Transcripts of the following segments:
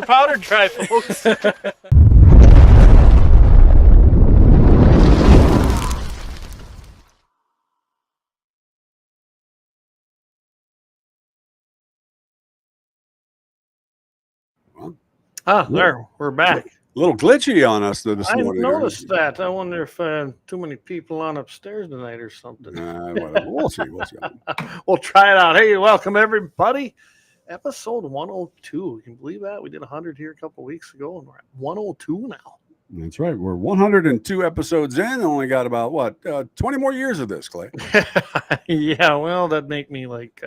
powder dry, folks. There, we're back. A little glitchy on us this morning. I noticed that. I wonder if too many people on upstairs tonight or something. Whatever. We'll see. We'll try it out. Hey, welcome everybody. Episode 102. Can you believe that? We did 100 here a couple weeks ago, and we're at 102 now. That's right. We're 102 episodes in. Only got about, 20 more years of this, Clay? Yeah, well, that'd make me like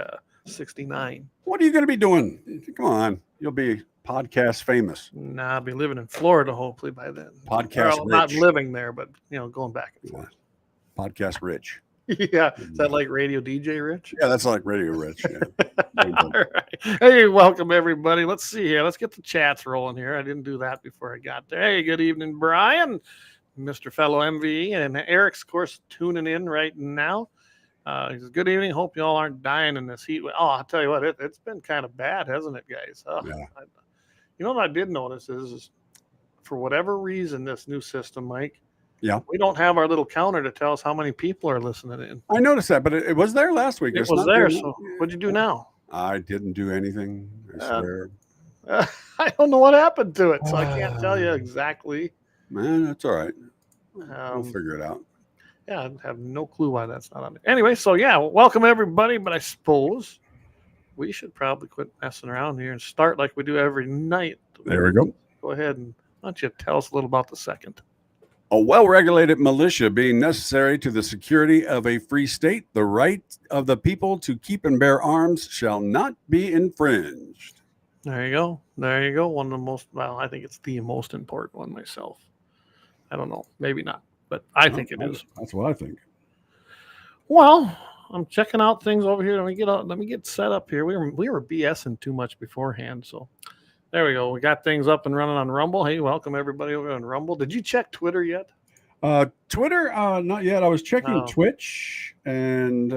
69. What are you going to be doing? Come on. You'll be podcast famous. Nah, I'll be living in Florida hopefully by then. Podcast rich. Not living there, but going back and forth. Podcast rich. Yeah, is that like radio DJ rich? Yeah, that's like radio rich. Yeah. All right. Hey, welcome everybody. Let's see here. Let's get the chats rolling here. I didn't do that before I got there. Hey, good evening, Brian, Mr. Fellow MVE, and Eric's, of course, tuning in right now. He says, good evening. Hope you all aren't dying in this heat. Oh, I'll tell you what, it's been kind of bad, hasn't it, guys? Yeah. What I did notice is for whatever reason, this new system, Mike, yeah, we don't have our little counter to tell us how many people are listening in. I noticed that, but it was there last week. It was there. So what'd you do now? I didn't do anything. I swear. I don't know what happened to it, so I can't tell you exactly. Man, that's all right. We'll figure it out. Yeah, I have no clue why that's not on there. Anyway, so welcome everybody, but I suppose we should probably quit messing around here and start like we do every night. There we go. Go ahead and why don't you tell us a little about the second? A well-regulated militia being necessary to the security of a free state, the right of the people to keep and bear arms shall not be infringed. There you go. There you go. One of the most, I think it's the most important one myself. I don't know. Maybe not, but I think it is. That's what I think. Well, I'm checking out things over here. Let me get set up here. We were BSing too much beforehand, so there we go. We got things up and running on Rumble. Hey, welcome everybody over on Rumble. Did you check Twitter yet? Twitter, not yet. I was checking Twitch and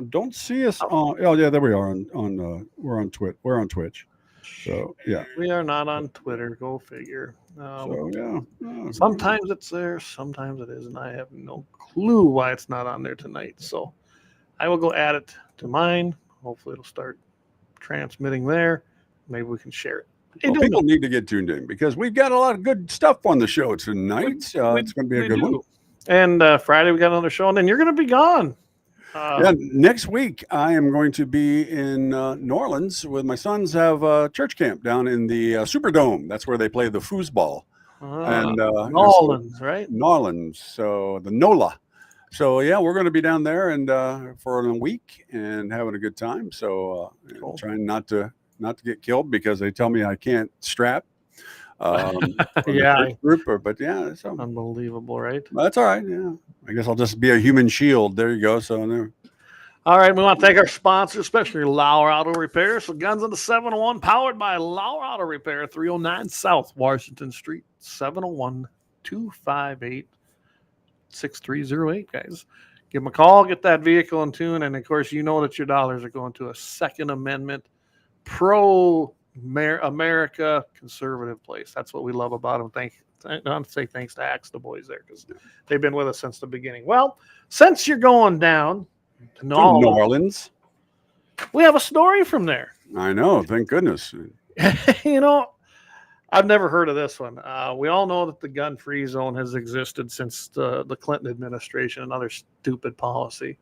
don't see us on. Oh yeah, there we are we're on Twitch. We're on Twitch. So yeah, we are not on Twitter. Go figure. Sometimes it's there, sometimes it isn't. I have no clue why it's not on there tonight. So I will go add it to mine. Hopefully it'll start transmitting there. Maybe we can share it. People need to get tuned in because we've got a lot of good stuff on the show tonight. It's going to be a good one. And Friday we got another show, and then you're going to be gone. Next week I am going to be in New Orleans with my sons. Have a church camp down in the Superdome. That's where they play the foosball. And New Orleans, right? New Orleans. So the NOLA. So yeah, we're going to be down there and for a week and having a good time. So cool. Trying not to get killed because they tell me I can't strap. Group, but yeah, it's unbelievable, right? That's all right. Yeah, I guess I'll just be a human shield. There you go. So there. All right, we want to thank our sponsors, especially Lauer Auto Repair. So Guns on the 701, powered by Lauer Auto Repair, 309 South Washington Street, 701-258-6308, guys. Give them a call, get that vehicle in tune, and of course, you know that your dollars are going to a Second Amendment pro-America conservative place. That's what we love about them. I want to say thanks to Axe, the boys there, because they've been with us since the beginning. Well, since you're going down to New Orleans, we have a story from there. I know. Thank goodness. I've never heard of this one. We all know that the gun-free zone has existed since the Clinton administration, another stupid policy.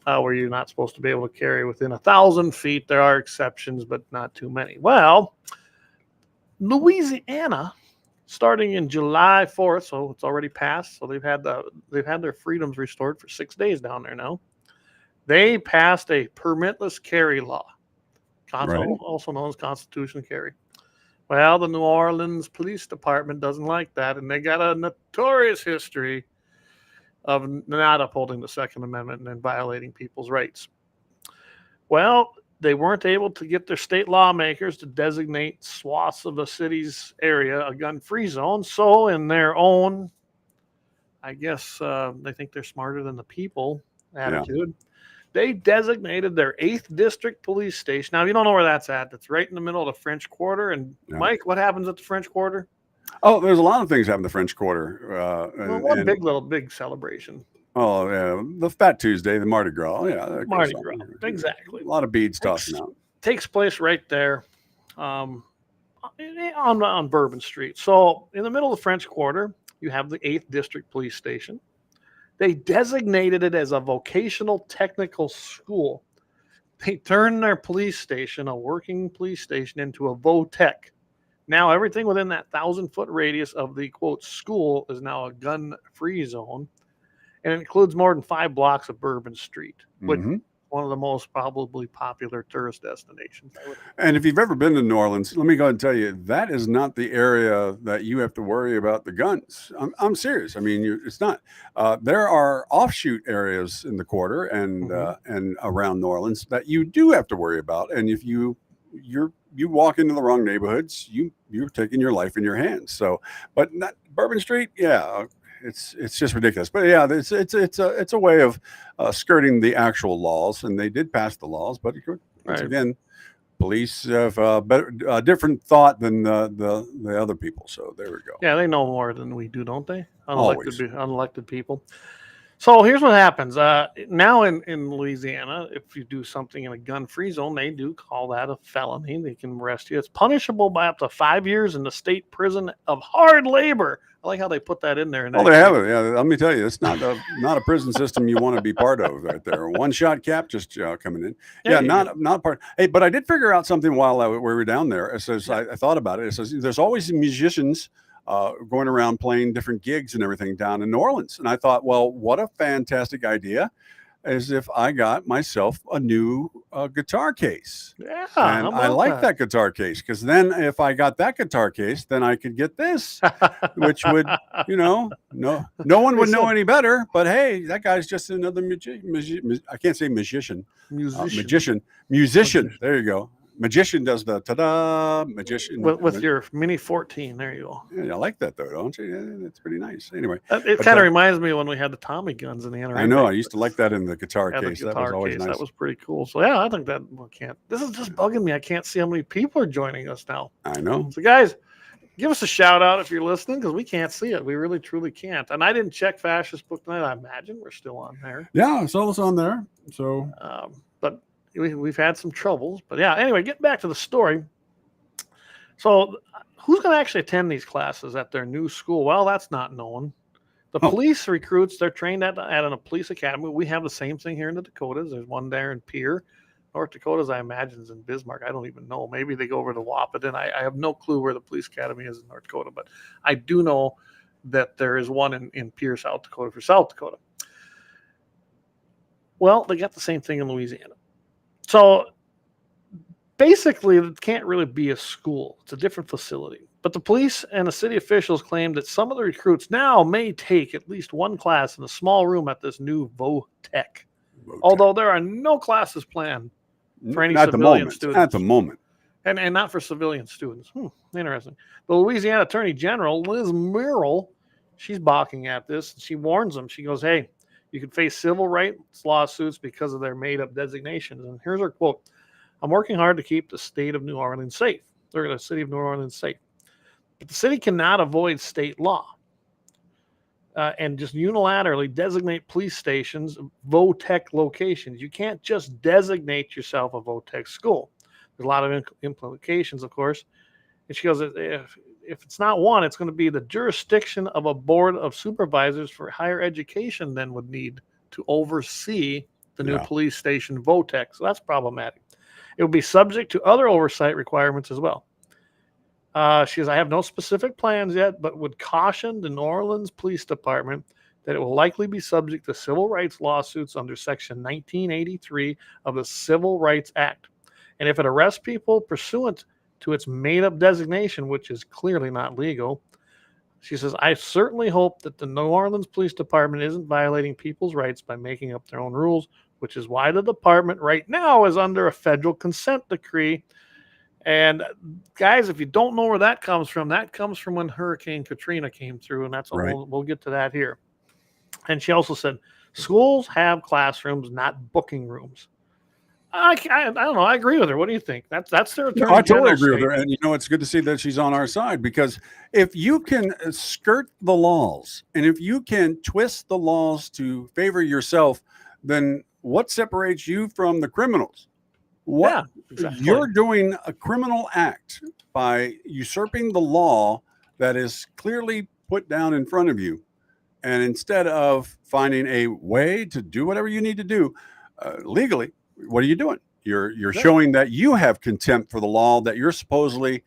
Where you're not supposed to be able to carry within 1,000 feet. There are exceptions, but not too many. Well, Louisiana, starting in July 4th, so it's already passed. So they've had their freedoms restored for 6 days down there now. They passed a permitless carry law, also known as constitutional carry. Well, the New Orleans Police Department doesn't like that, and they got a notorious history of not upholding the Second Amendment and violating people's rights. Well, they weren't able to get their state lawmakers to designate swaths of the city's area a gun-free zone. So in their own, I guess they think they're smarter than the people attitude, They designated their 8th District Police Station. Now, if you don't know where that's at, that's right in the middle of the French Quarter. And Mike, what happens at the French Quarter? Oh, there's a lot of things happen in the French Quarter. One big celebration. Oh, yeah, the Fat Tuesday, the Mardi Gras. Yeah, Mardi Gras, exactly. A lot of beads tossing out. Takes place right there on Bourbon Street. So in the middle of the French Quarter, you have the 8th District Police Station. They designated it as a vocational technical school. They turned their police station, a working police station, into a VOTEC. Now everything within that 1,000-foot radius of the, quote, school is now a gun-free zone. And it includes more than 5 blocks of Bourbon Street, which is one of the most probably popular tourist destinations. And if you've ever been to New Orleans, let me go ahead and tell you, that is not the area that you have to worry about the guns. I'm serious. I mean, it's not. There are offshoot areas in the quarter and around New Orleans that you do have to worry about. And if you walk into the wrong neighborhoods, you're taking your life in your hands. So, but not Bourbon Street, yeah. It's just ridiculous, but yeah, it's a way of skirting the actual laws, and they did pass the laws. But once again, police have a different thought than the other people. So there we go. Yeah, they know more than we do, don't they? Unelected people. So here's what happens. Now in Louisiana, if you do something in a gun-free zone, they do call that a felony. They can arrest you. It's punishable by up to 5 years in the state prison of hard labor. I like how they put that in there. Well, they have it. Yeah, let me tell you, it's not a prison system you want to be part of right there. One-shot cap just coming in. Yeah, not part. Hey, but I did figure out something while we were down there. It says I thought about it. It says there's always musicians going around playing different gigs and everything down in New Orleans. And I thought, well, what a fantastic idea as if I got myself a new guitar case. Yeah. And I like that guitar case, because then if I got that guitar case, then I could get this, which would, no one would know any better. But hey, that guy's just another I can't say musician. Musician. There you go. Magician does the ta-da, magician. With your Mini 14. There you go. Yeah, I like that, though, don't you? Yeah, that's pretty nice. Anyway. It kind of reminds me when we had the Tommy guns in the NRA. I know. I used to like that in the guitar case. That was always nice. That was pretty cool. So, yeah, I think that this is just bugging me. I can't see how many people are joining us now. I know. So, guys, give us a shout out if you're listening, because we can't see it. We really, truly can't. And I didn't check Fascist-book tonight. I imagine we're still on there. Yeah, I saw us on there. So, but we've had some troubles. But yeah, anyway, getting back to the story. So who's going to actually attend these classes at their new school? Well, that's not known. The police recruits, they're trained at a police academy. We have the same thing here in the Dakotas. There's one there in Pierre. North Dakota's, I imagine, is in Bismarck. I don't even know. Maybe they go over to Wapaton. I have no clue where the police academy is in North Dakota, but I do know that there is one in Pierre, South Dakota for South Dakota. Well, they got the same thing in Louisiana. So basically, it can't really be a school. It's a different facility. But the police and the city officials claim that some of the recruits now may take at least one class in a small room at this new VOTEC. Although there are no classes planned for any civilian students. At the moment. And not for civilian students. Interesting. The Louisiana Attorney General, Liz Merrill, she's balking at this. She warns them. She goes, hey, you could face civil rights lawsuits because of their made-up designations. And here's her quote. I'm working hard to keep the state of New Orleans safe. Or the city of New Orleans safe. But the city cannot avoid state law and just unilaterally designate police stations VOTEC locations. You can't just designate yourself a VOTEC school. There's a lot of implications, of course. And she goes, if it's not one, it's going to be the jurisdiction of a board of supervisors for higher education then would need to oversee the new police station VOTEC. So that's problematic. It would be subject to other oversight requirements as well. She says, I have no specific plans yet, but would caution the New Orleans Police Department that it will likely be subject to civil rights lawsuits under Section 1983 of the Civil Rights Act. And if it arrests people pursuant to its made-up designation, which is clearly not legal, she says, I certainly hope that the New Orleans Police Department isn't violating people's rights by making up their own rules, which is why the department right now is under a federal consent decree. And guys, if you don't know where that comes from when Hurricane Katrina came through, and that's we'll get to that here. And she also said, Schools have classrooms, not booking rooms. I don't know. I agree with her. What do you think? That's their No, attorney I totally general agree with her. statement. And, it's good to see that she's on our side, because if you can skirt the laws and if you can twist the laws to favor yourself, then what separates you from the criminals? What Yeah, exactly. You're doing a criminal act by usurping the law that is clearly put down in front of you. And instead of finding a way to do whatever you need to do legally, what are you doing? You're showing that you have contempt for the law that you're supposedly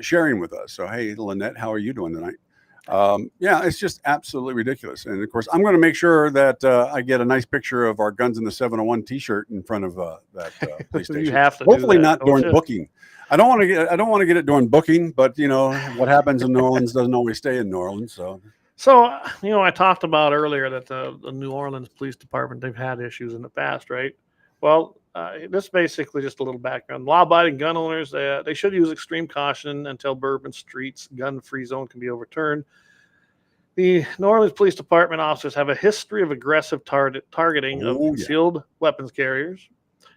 sharing with us. So, hey, Lynette, how are you doing tonight? Yeah, it's just absolutely ridiculous. And of course, I'm going to make sure that I get a nice picture of our Guns in the 701 T-shirt in front of that police station. You have to. Hopefully do that, not during booking. I don't want to get it during booking, but what happens in New Orleans doesn't always stay in New Orleans. So, I talked about earlier that the New Orleans Police Department, they've had issues in the past, right? Well, this is basically just a little background. Law-abiding gun owners, they should use extreme caution until Bourbon Street's gun-free zone can be overturned. The New Orleans Police Department officers have a history of aggressive targeting of concealed weapons carriers,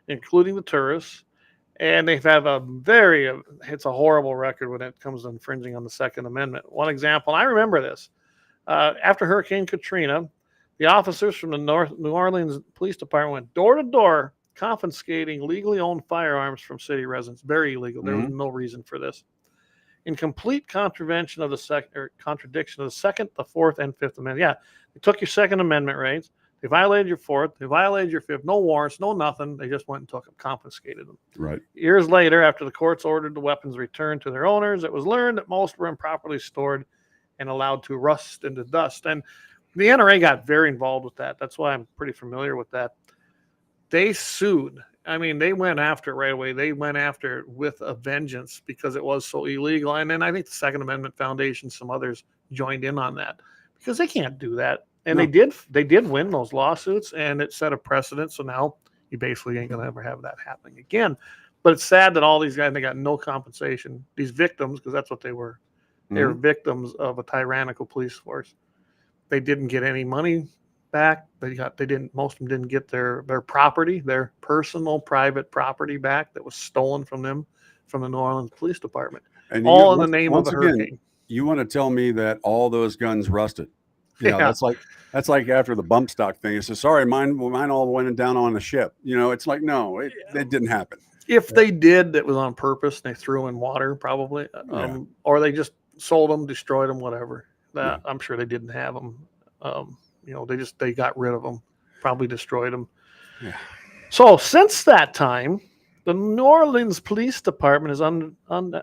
including the tourists. And they've had it's a horrible record when it comes to infringing on the Second Amendment. One example, and I remember this, after Hurricane Katrina, the officers from the New Orleans Police Department went door to door confiscating legally owned firearms from city residents. Very illegal. There was no reason for this. In complete contradiction of the Second, the Fourth, and Fifth Amendment. Yeah, they took your Second Amendment rights. They violated your Fourth. They violated your Fifth. No warrants, no nothing. They just went and took them, confiscated them. Right. Years later, after the courts ordered the weapons returned to their owners, it was learned that most were improperly stored and allowed to rust into dust. And the NRA got very involved with that. That's why I'm pretty familiar with that. They sued. I mean, they went after it right away. They went after it with a vengeance because it was so illegal. And then I think the Second Amendment Foundation, some others joined in on that because they can't do that. And they did win those lawsuits, and it set a precedent. So now you basically ain't going to ever have that happening again. But it's sad that all these guys, they got no compensation. These victims, because that's what they were. They were victims of a tyrannical police force. They didn't get any money back. Most of them didn't get their property, their personal private property back that was stolen from them from the New Orleans Police Department. And all in the name of a hurricane. You want to tell me that all those guns rusted? That's like after the bump stock thing. It says, sorry, mine all went down on the ship. It's like, no, it didn't happen. If they did, it was on purpose. They threw in water probably, or they just sold them, destroyed them, whatever. I'm sure they didn't have them. They got rid of them, probably destroyed them. Yeah. So since that time, the New Orleans Police Department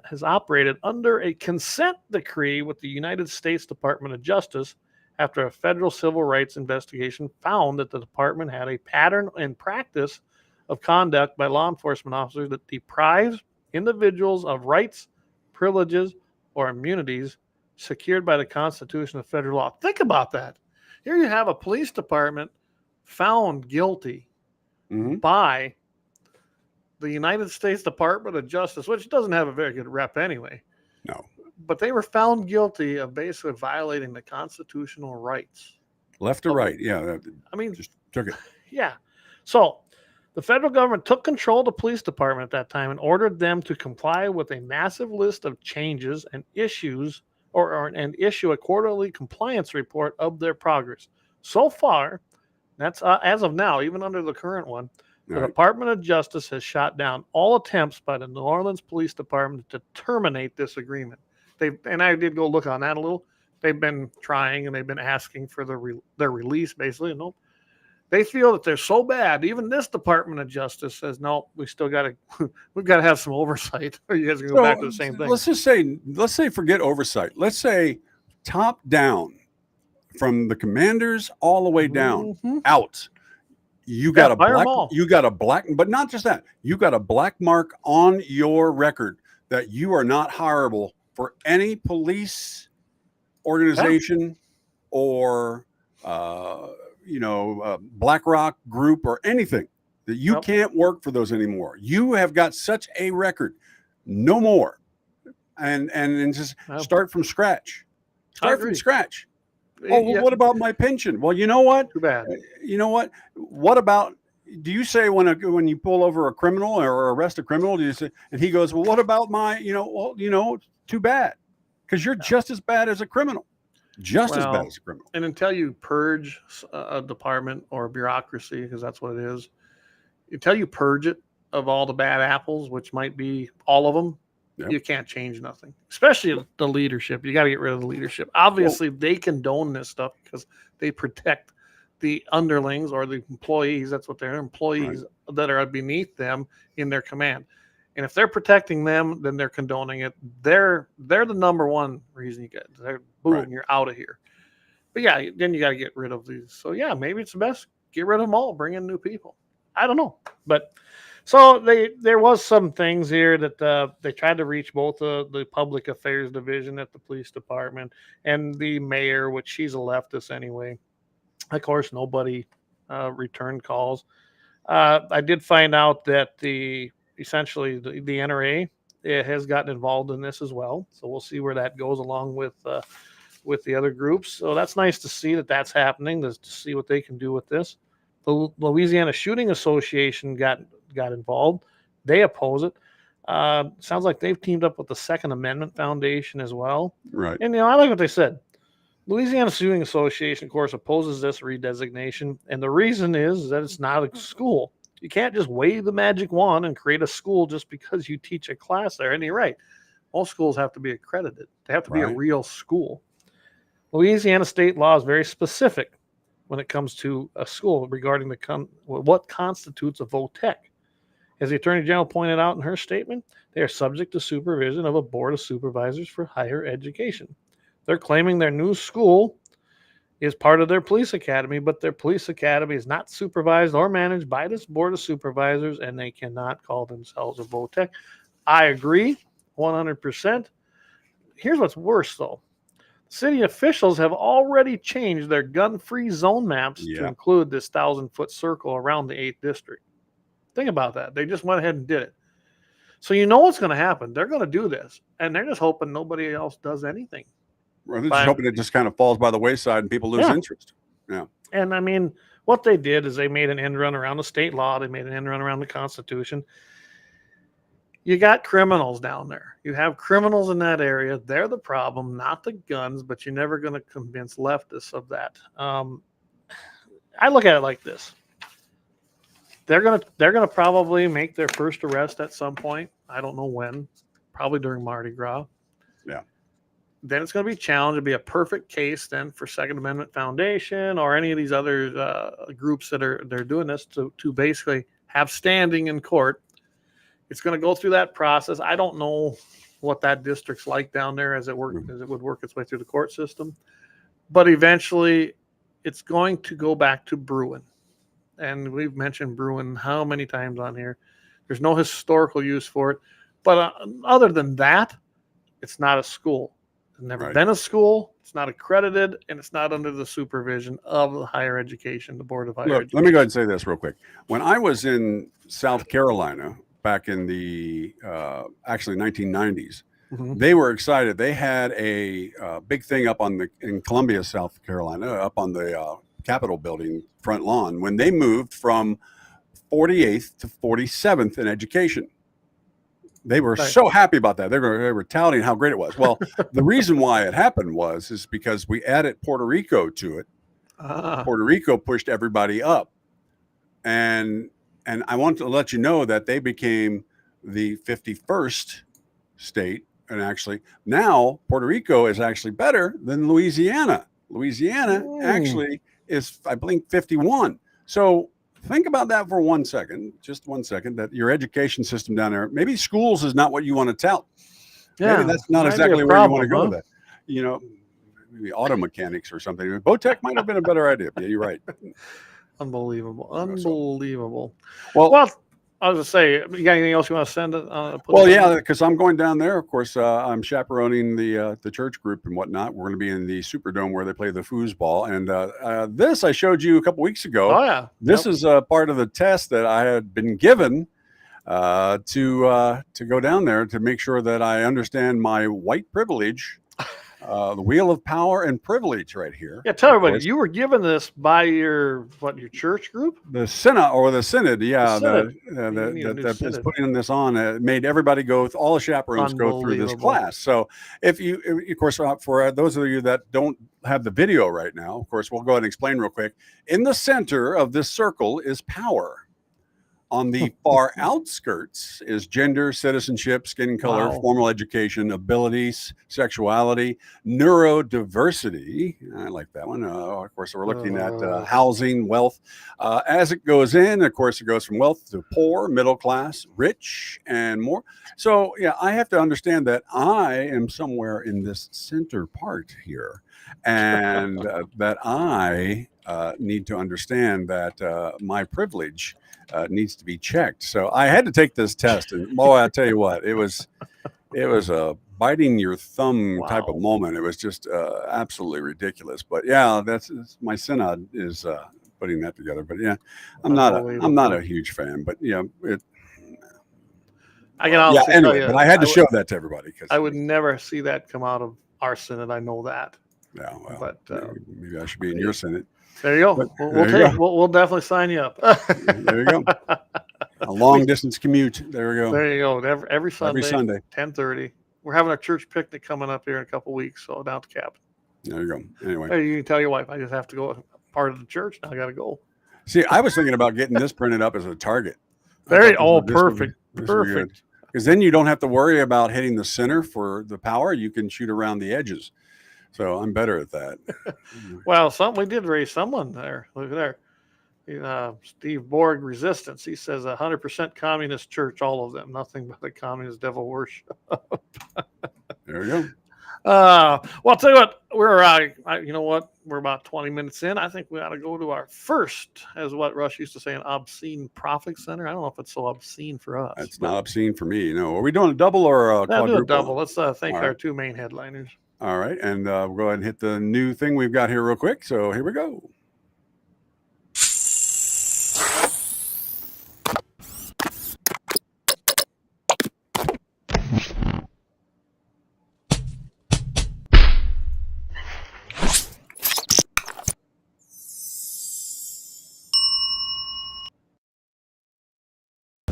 has operated under a consent decree with the United States Department of Justice after a federal civil rights investigation found that the department had a pattern and practice of conduct by law enforcement officers that deprives individuals of rights, privileges, or immunities secured by the Constitution of federal law. Think about that. Here you have a police department found guilty by the United States Department of Justice, which doesn't have a very good rep anyway. No. But they were found guilty of basically violating the constitutional rights. Left or right, yeah. I mean, just took it. Yeah. So the federal government took control of the police department at that time and ordered them to comply with a massive list of changes and issues and issue a quarterly compliance report of their progress. So far, that's as of now, even under the current one, the Department of Justice has shot down all attempts by the New Orleans Police Department to terminate this agreement. And I did go look on that a little. They've been trying and they've been asking for their release, basically. No, they feel that they're so bad. Even this Department of Justice says, no, we've got to have some oversight. Or you guys can go back to the same thing. Let's say forget oversight. Let's say top down, from the commanders all the way down out. You got a black, but not just that. You got a black mark on your record that you are not hireable for any police organization or BlackRock group or anything, that you can't work for those anymore. You have got such a record, no more, and just start from scratch. Start from scratch. Oh, well, Yeah, what about my pension? Well, you know what? too bad. You know what? What about? Do you say when you pull over a criminal or arrest a criminal, do you say? And he goes, well, what about my? Well, too bad, because you're just as bad as a criminal, just as bad Well, as a criminal. and until you purge a department or bureaucracy, because that's what it is, until you purge it of all the bad apples, which might be all of them, Yep. you can't change nothing, especially the leadership. You got to get rid of the leadership. Obviously, they condone this stuff because they protect the underlings or the employees. That's what they're employees that are beneath them in their command. And if they're protecting them, then they're condoning it. They're the number one reason you get. They're boom, you're out of here. But yeah, then you got to get rid of these. So yeah, maybe it's the best. Get rid of them all. Bring in new people. I don't know, but so there was some things here that they tried to reach both the public affairs division at the police department and the mayor, which she's a leftist anyway. Of course, nobody returned calls. I did find out that essentially the NRA has gotten involved in this as well. So we'll see where that goes along with the other groups. So that's nice to see that that's happening, to see what they can do with this. The Louisiana Shooting Association got involved. They oppose it. Sounds like they've teamed up with the Second Amendment Foundation as well. Right. And I like what they said. Louisiana Shooting Association, of course, opposes this redesignation, and the reason is that it's not a school. You can't just wave the magic wand and create a school just because you teach a class there. And you're right. Most schools have to be accredited. They have to be a real school. Louisiana state law is very specific when it comes to a school regarding what constitutes a VOTEC. As the Attorney General pointed out in her statement, they are subject to supervision of a Board of Supervisors for Higher Education. They're claiming their new school is part of their police academy, but their police academy is not supervised or managed by this Board of Supervisors, and they cannot call themselves a VOTEC. I agree 100%. Here's what's worse, though. City officials have already changed their gun-free zone maps to include this 1,000-foot circle around the 8th district. Think about that. They just went ahead and did it. So you know what's going to happen. They're going to do this, and they're just hoping nobody else does anything. Well, they're just hoping it just kind of falls by the wayside and people lose interest. Yeah. And I mean, what they did is they made an end run around the state law. They made an end run around the Constitution. You got criminals down there. You have criminals in that area. They're the problem, not the guns, but you're never going to convince leftists of that. I look at it like this. They're gonna probably make their first arrest at some point. I don't know when. Probably during Mardi Gras. Yeah. Then it's going to be challenged. It'll be a perfect case then for Second Amendment Foundation or any of these other groups they're doing this to basically have standing in court. It's going to go through that process. I don't know what that district's like down there as it would work its way through the court system, but eventually it's going to go back to Bruen. And we've mentioned Bruen how many times on here. There's no historical use for it, but other than that, it's not a school. It's never been a school. It's not accredited, and it's not under the supervision of the higher education, the Board of Higher Education. Let me go ahead and say this real quick. When I was in South Carolina back in the actually 1990s, they were excited. They had a big thing up in Columbia, South Carolina, up on the Capitol building front lawn when they moved from 48th to 47th in education. They were so happy about that. They were touting how great it was. Well, the reason why it happened is because we added Puerto Rico to it. Puerto Rico pushed everybody up. And I want to let you know that they became the 51st state. And actually now Puerto Rico is actually better than Louisiana. Louisiana actually is, I believe, 51. So think about that for 1 second, just 1 second, that your education system down there, maybe schools is not what you want to tout. Maybe that's not exactly where you want to go with that. Maybe auto mechanics or something. VOTEC might have been a better idea. Yeah, you're right. Unbelievable. Well, I was going to say, you got anything else you want to send? Because I'm going down there. Of course, I'm chaperoning the church group and whatnot. We're going to be in the Superdome where they play the foosball. And this I showed you a couple weeks ago. Oh, yeah. This is part of the test that I had been given to go down there to make sure that I understand my white privilege The Wheel of Power and Privilege right here. Yeah, tell everybody, you were given this by your church group? The Synod, or the Synod, yeah, The that is putting this on. Made everybody all the chaperones go through this class. So if you, of course, for those of you that don't have the video right now, of course, we'll go ahead and explain real quick. In the center of this circle is power. On the far outskirts is gender, citizenship, skin color, formal education, abilities, sexuality, neurodiversity. I like that one. Of course, we're looking at housing, wealth. As it goes in, of course, it goes from wealth to poor, middle class, rich, and more. So, yeah, I have to understand that I am somewhere in this center part here, and that I need to understand that my privilege needs to be checked. So I had to take this test, and boy, I tell you what, it was a biting your thumb type of moment. It was just absolutely ridiculous. But yeah, that's my synod is putting that together. But yeah, I'm not a huge fan. But yeah, I can honestly tell you, but I had to show that to everybody because I would never see that come out of our synod. I know that. Yeah, well, but maybe I should be in your synod. There you go. We'll definitely sign you up. There you go. A long distance commute. There we go. There you go. Every Sunday. 10:30. We're having a church picnic coming up here in a couple of weeks. So down to Cap. There you go. Anyway. Hey, you can tell your wife I just have to go part of the church. Now I got to go. See, I was thinking about getting this printed up as a target. Perfect. Perfect. Because then you don't have to worry about hitting the center for the power. You can shoot around the edges. So I'm better at that. Well, we did raise someone there. Look at there. Steve Borg Resistance. He says 100% communist church, all of them. Nothing but a communist devil worship. There we go. Well, I'll tell you what. We're about 20 minutes in. I think we ought to go to our first, as what Rush used to say, an obscene profit center. I don't know if it's so obscene for us. It's not obscene for me. No. Are we doing a double or a quadruple? Do a double. Let's thank our two main headliners. All right, and we'll go ahead and hit the new thing we've got here real quick. So here we go.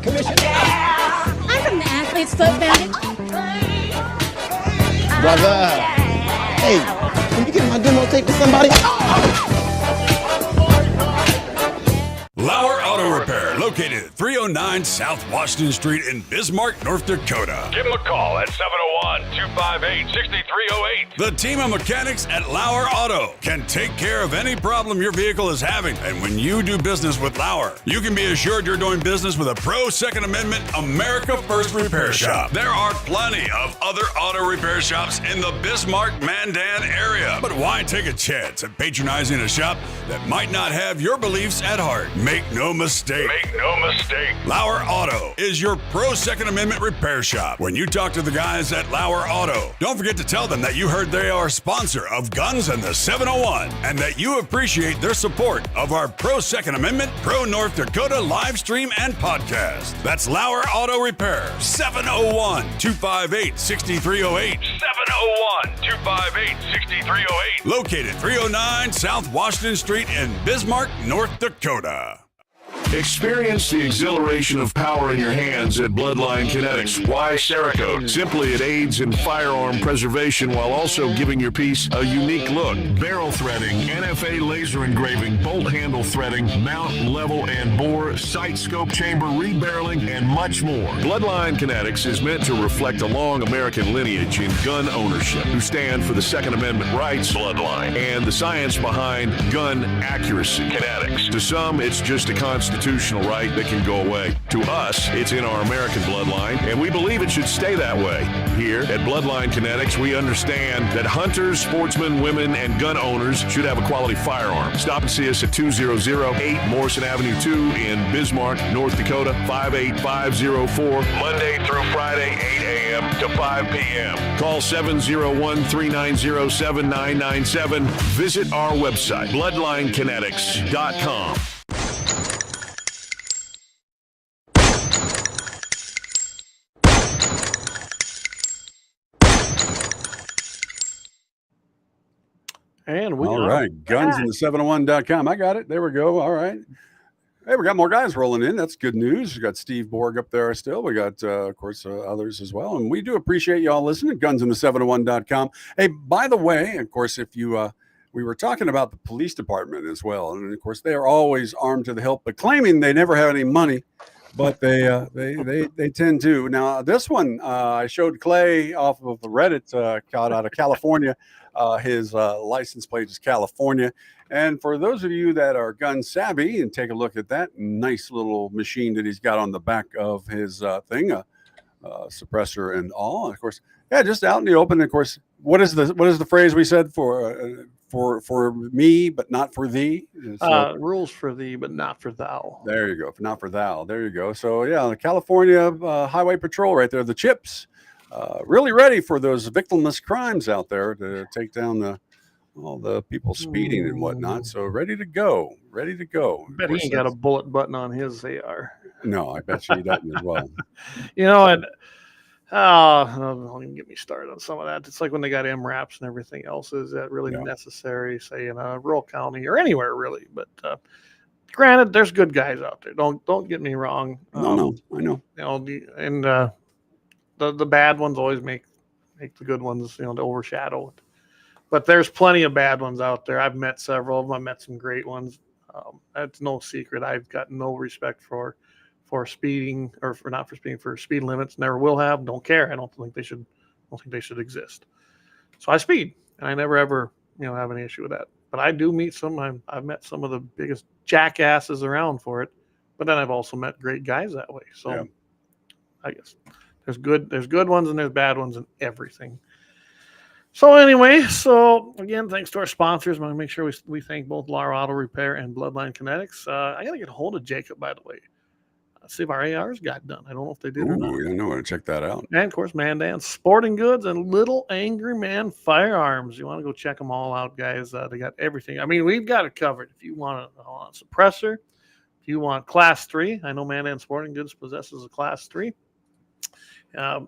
I'm from the Athlete's Foot Foundation. Brother, hey, can you get my demo tape to somebody? Lauer Auto Repair, located at 309 South Washington Street in Bismarck, North Dakota. Give them a call at 701-258-6308. The team of mechanics at Lauer Auto can take care of any problem your vehicle is having. And when you do business with Lauer, you can be assured you're doing business with a pro Second Amendment America First repair shop. There are plenty of other auto repair shops in the Bismarck-Mandan area. But why take a chance at patronizing a shop that might not have your beliefs at heart? Make no mistake. Lauer Auto is your pro Second Amendment repair shop. When you talk to the guys at Lauer Auto, don't forget to tell them that you heard they are a sponsor of Guns and the 701 and that you appreciate their support of our pro Second Amendment, pro North Dakota live stream and podcast. That's Lauer Auto Repair, 701-258-6308. 701-258-6308. Located 309 South Washington Street in Bismarck, North Dakota. Experience the exhilaration of power in your hands at Bloodline Kinetics. Why Cerakote? Simply, it aids in firearm preservation while also giving your piece a unique look. Barrel threading, NFA laser engraving, bolt handle threading, mount, level, and bore, sight scope chamber rebarreling, and much more. Bloodline Kinetics is meant to reflect a long American lineage in gun ownership, who stand for the Second Amendment rights, Bloodline, and the science behind gun accuracy. Kinetics. To some, it's just a constitutional right that can go away. To us, it's in our American bloodline, and we believe it should stay that way. Here at Bloodline Kinetics, we understand that hunters, sportsmen, women, and gun owners should have a quality firearm. Stop and see us at 2008 Morrison Avenue 2 in Bismarck, North Dakota, 58504, Monday through Friday, 8 a.m. to 5 p.m. Call 701-390-7997. Visit our website, bloodlinekinetics.com. And we All are right. Gunsin701.com. I got it. There we go. All right. Hey, we got more guys rolling in. That's good news. We got Steve Borg up there still. We got, of course, others as well. And we do appreciate you all listening. Gunsin701.com. Hey, by the way, of course, if you, we were talking about the police department as well. And of course, they are always armed to the hilt, but claiming they never have any money. But they tend to. Now, this one, I showed Clay off of the Reddit out of California. His license plate is California. And for those of you that are gun savvy, and take a look at that nice little machine that he's got on the back of his thing, suppressor and all. And of course, yeah, just out in the open. Of course, what is the phrase we said for me, but not for thee? So, rules for thee, but not for thou. there you go. Not for thou. There you go. So yeah, the California Highway Patrol right there, the chips, really ready for those victimless crimes out there to take down all the people speeding and whatnot. So ready to go. Ready to go. Bet he ain't got a bullet button on his AR. No, I bet you he doesn't as well. You know, and don't even get me started on some of that. It's like when they got MRAPs and everything else. Is that really necessary, say in a rural county or anywhere really? But granted, there's good guys out there. Don't get me wrong. No, I know. You know, and the bad ones always make the good ones, to overshadow it. But there's plenty of bad ones out there. I've met several of them. I met some great ones. That's no secret. I've got no respect for speeding, or for speed limits. Never will have. Don't care. I don't think they should exist. So I speed, and I never ever have any issue with that. But I do meet some. I've met some of the biggest jackasses around for it. But then I've also met great guys that way. So I guess there's good ones and there's bad ones and everything. So anyway, again, thanks to our sponsors. I want to make sure we thank both LAUER Auto Repair and Bloodline Kinetics. I got to get a hold of Jacob, by the way. See if our ARs got done. I don't know if they did or not. I know how to check that out. And, of course, Mandan Sporting Goods and Little Angry Man Firearms. You want to go check them all out, guys. They got everything. I mean, we've got it covered. If you want a suppressor, if you want Class 3, I know Mandan Sporting Goods possesses a Class 3.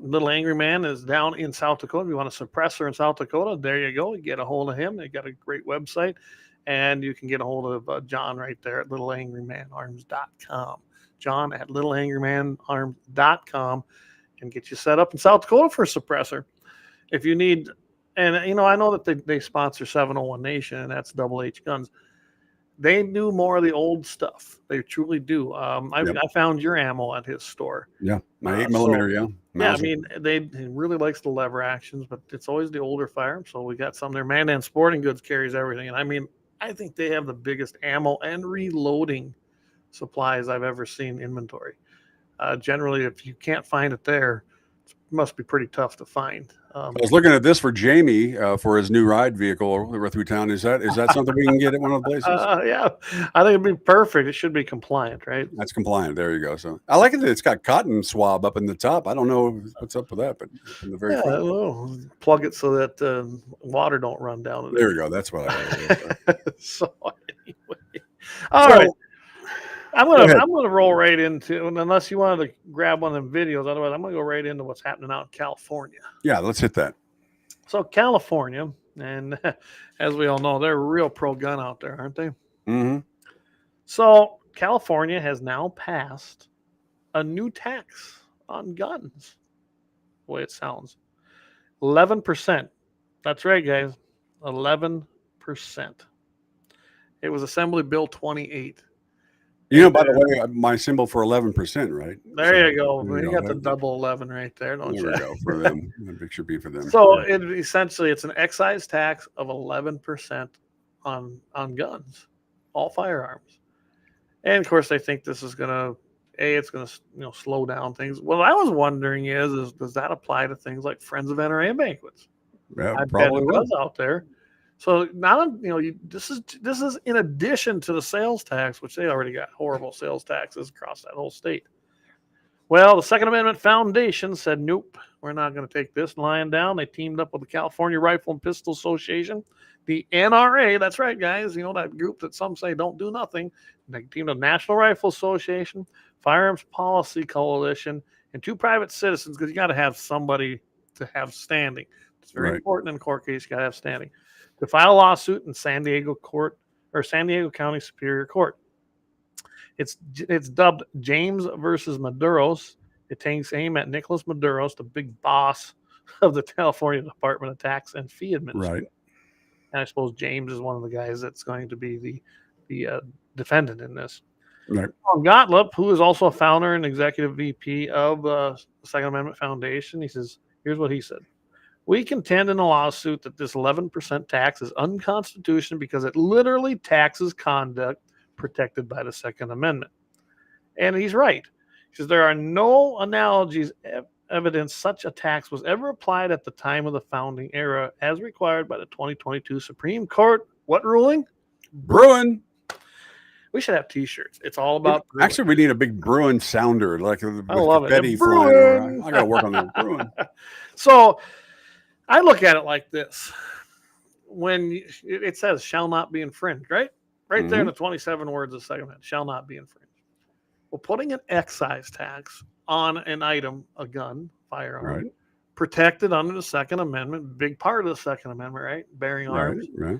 Little Angry Man is down in South Dakota. If you want a suppressor in South Dakota, there you go. You get a hold of him. They got a great website. And you can get a hold of John right there at littleangrymanarms.com. John at littleangrymanarms.com and get you set up in South Dakota for a suppressor. If you need, and I know that they sponsor 701 Nation, and that's Double H Guns. They do more of the old stuff. They truly do. I found your ammo at his store. Yeah, my 8mm. Yeah, I mean, he really likes the lever actions, but it's always the older firearms. So we got some there. Mandan Sporting Goods carries everything, and I mean, I think they have the biggest ammo and reloading supplies I've ever seen inventory. Generally, if you can't find it there, it must be pretty tough to find. I was looking at this for Jamie for his new ride vehicle through town. Is that something we can get at one of the places? Yeah, I think it'd be perfect. It should be compliant, right? That's compliant. There you go. So I like it that it's got cotton swab up in the top. I don't know what's up with that, but in the very front. Plug it so that water don't run down. There you go. That's what I So anyway, all right. I'm gonna roll right into, unless you wanted to grab one of them videos. Otherwise, I'm gonna go right into what's happening out in California. Yeah, let's hit that. So California, and as we all know, they're real pro-gun out there, aren't they? Mm-hmm. So California has now passed a new tax on guns. The way it sounds, 11%. That's right, guys, 11%. It was Assembly Bill 28. By the way, my symbol for 11%, right? There you go. You got the double 11 right there, don't you? There we go for them. The big should be for them. So it's an excise tax of 11% on guns, all firearms, and of course they think this is gonna slow down things. What I was wondering is does that apply to things like Friends of NRA banquets? Yeah, I probably bet it does out there. So this is in addition to the sales tax, which they already got horrible sales taxes across that whole state. Well, the Second Amendment Foundation said, nope, we're not going to take this lying down. They teamed up with the California Rifle and Pistol Association, the NRA. That's right, guys. That group that some say don't do nothing. They teamed up National Rifle Association, Firearms Policy Coalition, and 2 private citizens, because you got to have somebody to have standing. It's very important in a court case. You got to have standing. to file a lawsuit in San Diego County Superior Court. It's dubbed James versus Maduros. It takes aim at Nicholas Maduros, the big boss of the California Department of Tax and Fee Administration. Right. And I suppose James is one of the guys that's going to be the defendant in this. Right. Gottlieb, who is also a founder and executive VP of the Second Amendment Foundation, he says, here's what he said. We contend in a lawsuit that this 11% tax is unconstitutional because it literally taxes conduct protected by the Second Amendment. And he's right. He says there are no analogies evidence such a tax was ever applied at the time of the founding era as required by the 2022 Supreme Court. What ruling? Bruen. We should have T-shirts. It's all about Bruen. Actually, we need a big Bruen sounder, like with I love confetti it. flying around. I got to work on that Bruen. So I look at it like this. When it says shall not be infringed, right? Right there in the 27 words of the Second Amendment, shall not be infringed. Well, putting an excise tax on an item, a gun, firearm, Right. protected under the Second Amendment, big part of the Second Amendment, right? Bearing arms. Right.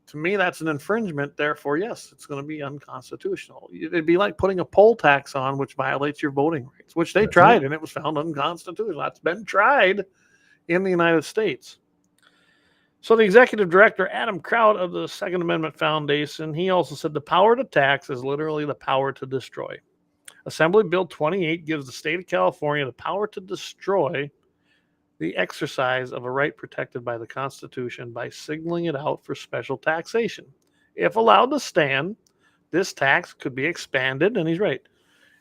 To me, that's an infringement. Therefore, yes, it's going to be unconstitutional. It'd be like putting a poll tax on, which violates your voting rights, which they tried, and it was found unconstitutional. That's been tried in the United States. So the executive director, Adam Kraut of the Second Amendment Foundation, he also said the power to tax is literally the power to destroy. Assembly Bill 28 gives the state of California the power to destroy the exercise of a right protected by the Constitution by signaling it out for special taxation. If allowed to stand, this tax could be expanded, and he's right.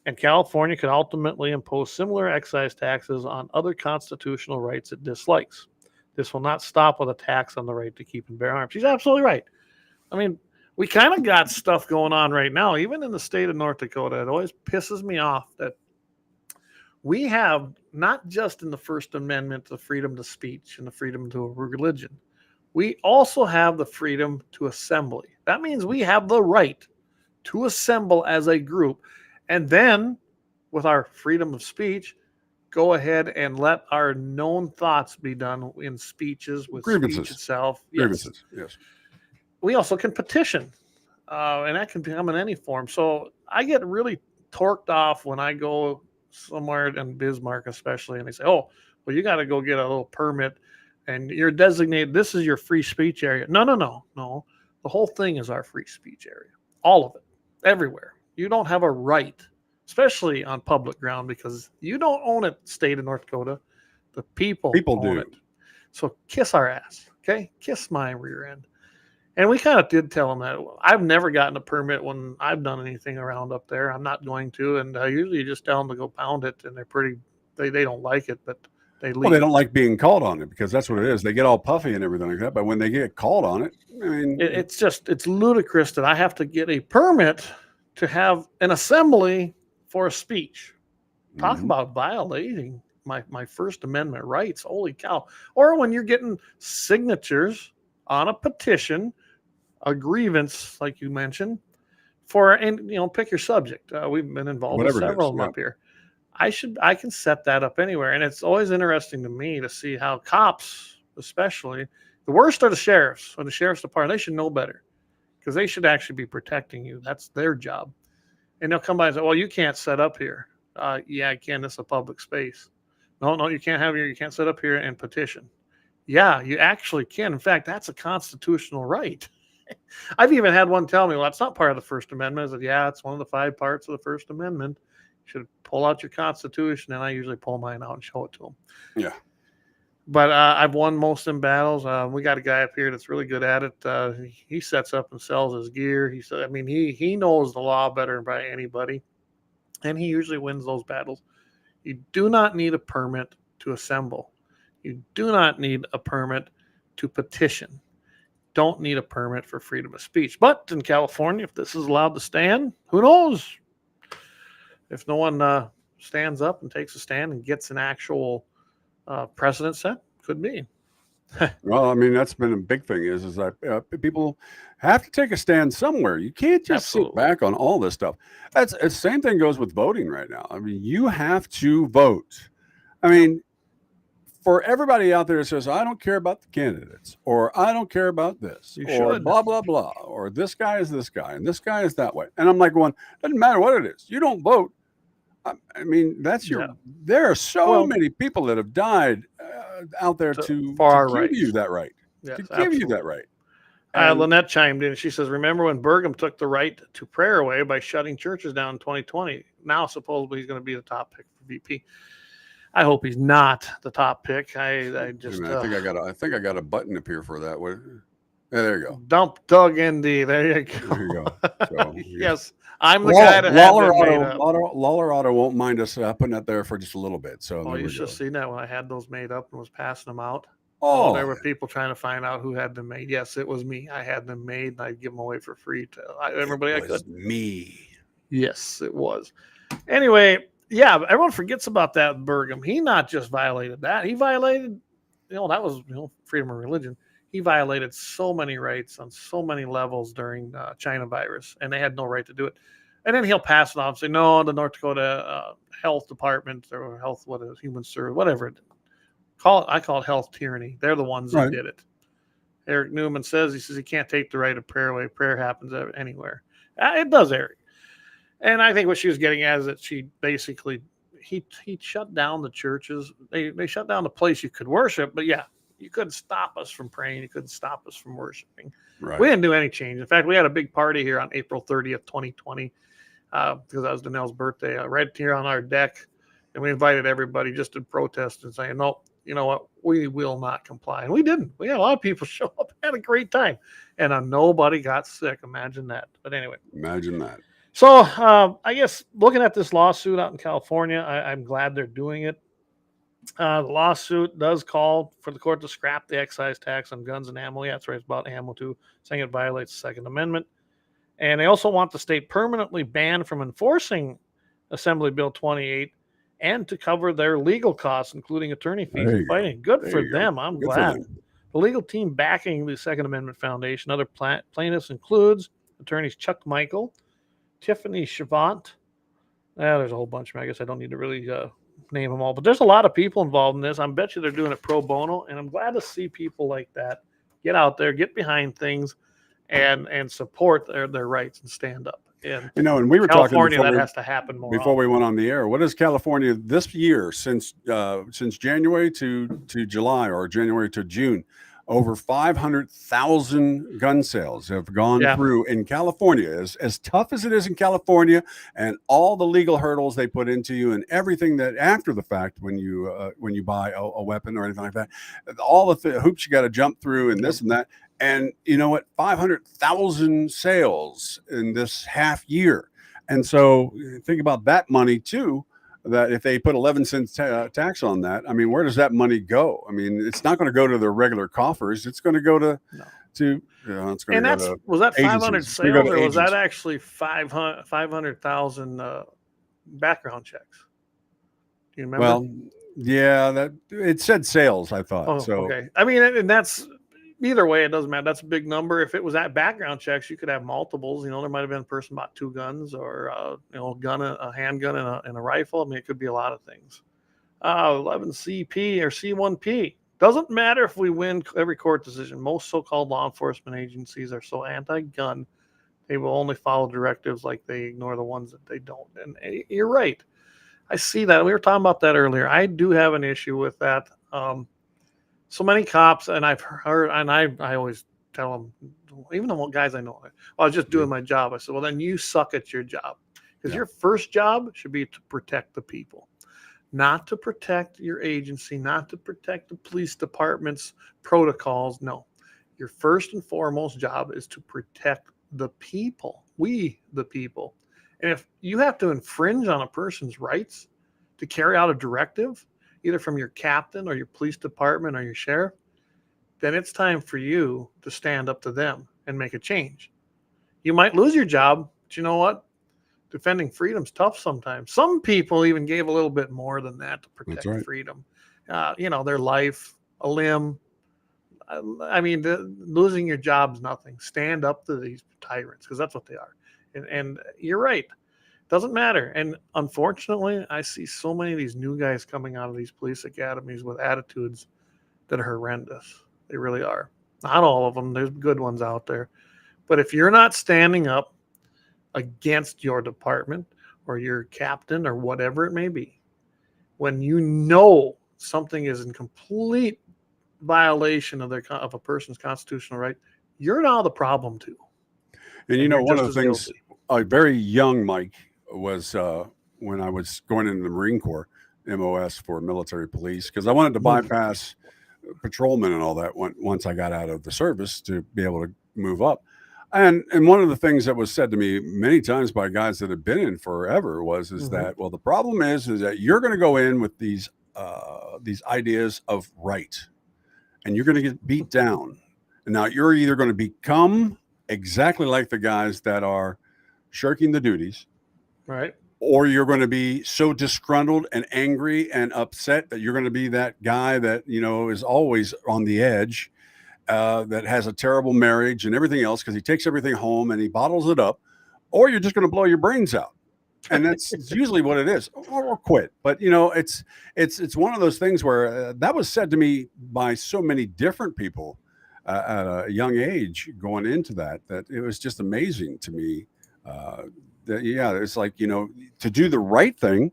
And California could ultimately impose similar excise taxes on other constitutional rights it dislikes. This will not stop with a tax on the right to keep and bear arms. He's absolutely right. I mean, we kind of got stuff going on right now, even in the state of North Dakota. It always pisses me off that we have, not just in the First Amendment, the freedom to speech and the freedom to religion. We also have the freedom to assembly. That means we have the right to assemble as a group. And then, with our freedom of speech, go ahead and let our known thoughts be done in speeches with Grievances. speech itself. Grievances. Yes. We also can petition, and that can come in any form. So I get really torqued off when I go somewhere in Bismarck, especially, and they say, "Oh, well, you got to go get a little permit, and you're designated. This is your free speech area." No. The whole thing is our free speech area, all of it, everywhere. You don't have a right, especially on public ground, because you don't own it. State of North Dakota, the people own do it. So kiss our ass, okay? Kiss my rear end. And we kind of did tell them that. I've never gotten a permit when I've done anything around up there. I'm not going to. And usually you just tell them to go pound it, and they don't like it, but they leave. Well, they don't like being called on it because that's what it is. They get all puffy and everything like that. But when they get called on it, I mean, it's ludicrous that I have to get a permit to have an assembly for a speech. Talk about violating my First Amendment rights. Holy cow. Or when you're getting signatures on a petition, a grievance, like you mentioned, pick your subject. We've been involved with several of them up here. I can set that up anywhere. And it's always interesting to me to see how cops, especially, the worst are the sheriffs or the sheriff's department. They should know better because they should actually be protecting you. That's their job. And they'll come by and say, well, you can't set up here. Yeah, I can. This is a public space. No, you can't set up here and petition. Yeah, you actually can. In fact, that's a constitutional right. I've even had one tell me, well, that's not part of the First Amendment. I said, yeah, it's one of the 5 parts of the First Amendment. You should pull out your Constitution, and I usually pull mine out and show it to them. Yeah. But I've won most in battles. We got a guy up here that's really good at it. He sets up and sells his gear. He knows the law better than probably anybody, and he usually wins those battles. You do not need a permit to assemble. You do not need a permit to petition. Don't need a permit for freedom of speech. But in California, if this is allowed to stand, who knows? If no one stands up and takes a stand and gets an actual precedent set, could be. Well, I mean, that's been a big thing is that people have to take a stand somewhere. You can't just sit back on all this stuff. It's the same thing goes with voting right now. I mean, you have to vote. I mean, for everybody out there that says, I don't care about the candidates, or I don't care about this, You or should. blah, blah, blah, or this guy is this guy, and this guy is that way. And I'm like, doesn't matter what it is. You don't vote. I mean, that's Yeah. there are so Well, many people that have died out there to far give right. you that right. Yes, To give absolutely. you that right. And Lynette chimed in. She says, remember when Burgum took the right to prayer away by shutting churches down in 2020? Now, supposedly, he's going to be the top pick for VP. I hope he's not the top pick. I just I think I got a button up here for that. There you go. dump Doug Indy. There you go. There you go. So, Yes, I'm the guy that had Lawler them made up. Lawler Auto won't mind us putting that there for just a little bit. So Oh, there you we should go. have seen that when I had those made up and was passing them out. Oh, There were people trying to find out who had them made. Yes, it was me. I had them made, and I'd give them away for free to everybody I it was could. me. Yes, it was. Anyway, yeah, everyone forgets about that Burgum. He not just violated that. He violated, that was, freedom of religion. He violated so many rights on so many levels during China virus, and they had no right to do it. And then he'll pass it off and say, no, the North Dakota Health Department or Human Service, whatever. I call it health tyranny. They're the ones that did it. Eric Newman says, he can't take the right of prayer away. Prayer happens anywhere. It does, Eric. And I think what she was getting at is that she basically, he shut down the churches. They shut down the place you could worship, but yeah, you couldn't stop us from praying. You couldn't stop us from worshiping. Right. We didn't do any change. In fact, we had a big party here on April 30th, 2020, because that was Danelle's birthday, right here on our deck. And we invited everybody just to protest and saying, no, you know what? We will not comply. And we didn't. We had a lot of people show up, had a great time. And nobody got sick. Imagine that. But anyway. Imagine that. So I guess looking at this lawsuit out in California, I'm glad they're doing it. The lawsuit does call for the court to scrap the excise tax on guns and ammo. Yeah, that's right. It's about ammo too, saying it violates the Second Amendment. And they also want the state permanently banned from enforcing Assembly Bill 28 and to cover their legal costs, including attorney fees and fighting. Good for them. I'm glad. The legal team backing the Second Amendment Foundation, other plaintiffs includes attorneys Chuck Michael, Tiffany Chavant. There's a whole bunch of them. I guess I don't need to really name them all, but there's a lot of people involved in this. I bet you they're doing it pro bono, and I'm glad to see people like that get out there, get behind things, and support their rights and stand up. And and we were California, talking that has to happen more before we went on the air. What is California this year since January to July or January to June? Over 500,000 gun sales have gone through in California. As tough as it is in California, and all the legal hurdles they put into you, and everything that after the fact when you buy a weapon or anything like that, all the hoops you got to jump through, and this and that. And you know what? 500,000 sales in this half year. And so think about that money too. That if they put 11 cents tax on that, I mean, where does that money go? I mean, it's not going to go to their regular coffers. It's going to go to, it's going and to go to was that 500 agencies. sales, or was that actually 500,000 background checks? Do you remember? Well, yeah, that it said sales, I thought. Oh, so okay. I mean, and that's either way, it doesn't matter. That's a big number. If it was at background checks, you could have multiples. There might have been a person bought 2 guns, or a handgun and a rifle. I mean, it could be a lot of things. 11 CP or C1P. Doesn't matter if we win every court decision. Most so-called law enforcement agencies are so anti-gun, they will only follow directives like they ignore the ones that they don't. And you're right. I see that. We were talking about that earlier. I do have an issue with that. So many cops, and I've heard, and I always tell them, even the guys I know, I was just doing my job. I said, well, then you suck at your job, because your first job should be to protect the people, not to protect your agency, not to protect the police department's protocols. No, your first and foremost job is to protect the people, the people. And if you have to infringe on a person's rights to carry out a directive, either from your captain or your police department or your sheriff, then it's time for you to stand up to them and make a change. You might lose your job, but you know what? Defending freedom's tough sometimes. Some people even gave a little bit more than that to protect freedom. Their life, a limb. I mean, losing your job's nothing. Stand up to these tyrants, because that's what they are. And you're right. Doesn't matter. And unfortunately, I see so many of these new guys coming out of these police academies with attitudes that are horrendous. They really are. Not all of them. There's good ones out there. But if you're not standing up against your department or your captain or whatever it may be, when you know something is in complete violation of a person's constitutional right, you're now the problem too. And you're one of just the as things, guilty. a very young Mike was when I was going into the Marine Corps, MOS for military police, because I wanted to bypass patrolmen and all that once I got out of the service to be able to move up. And one of the things that was said to me many times by guys that have been in forever was that, well, the problem is that you're going to go in with these ideas of right, and you're going to get beat down. And now you're either going to become exactly like the guys that are shirking the duties, right? Or you're going to be so disgruntled and angry and upset that you're going to be that guy that, is always on the edge, that has a terrible marriage and everything else because he takes everything home and he bottles it up, or you're just going to blow your brains out. And that's usually what it is, or quit. But, it's one of those things where that was said to me by so many different people at a young age going into that it was just amazing to me. It's like, to do the right thing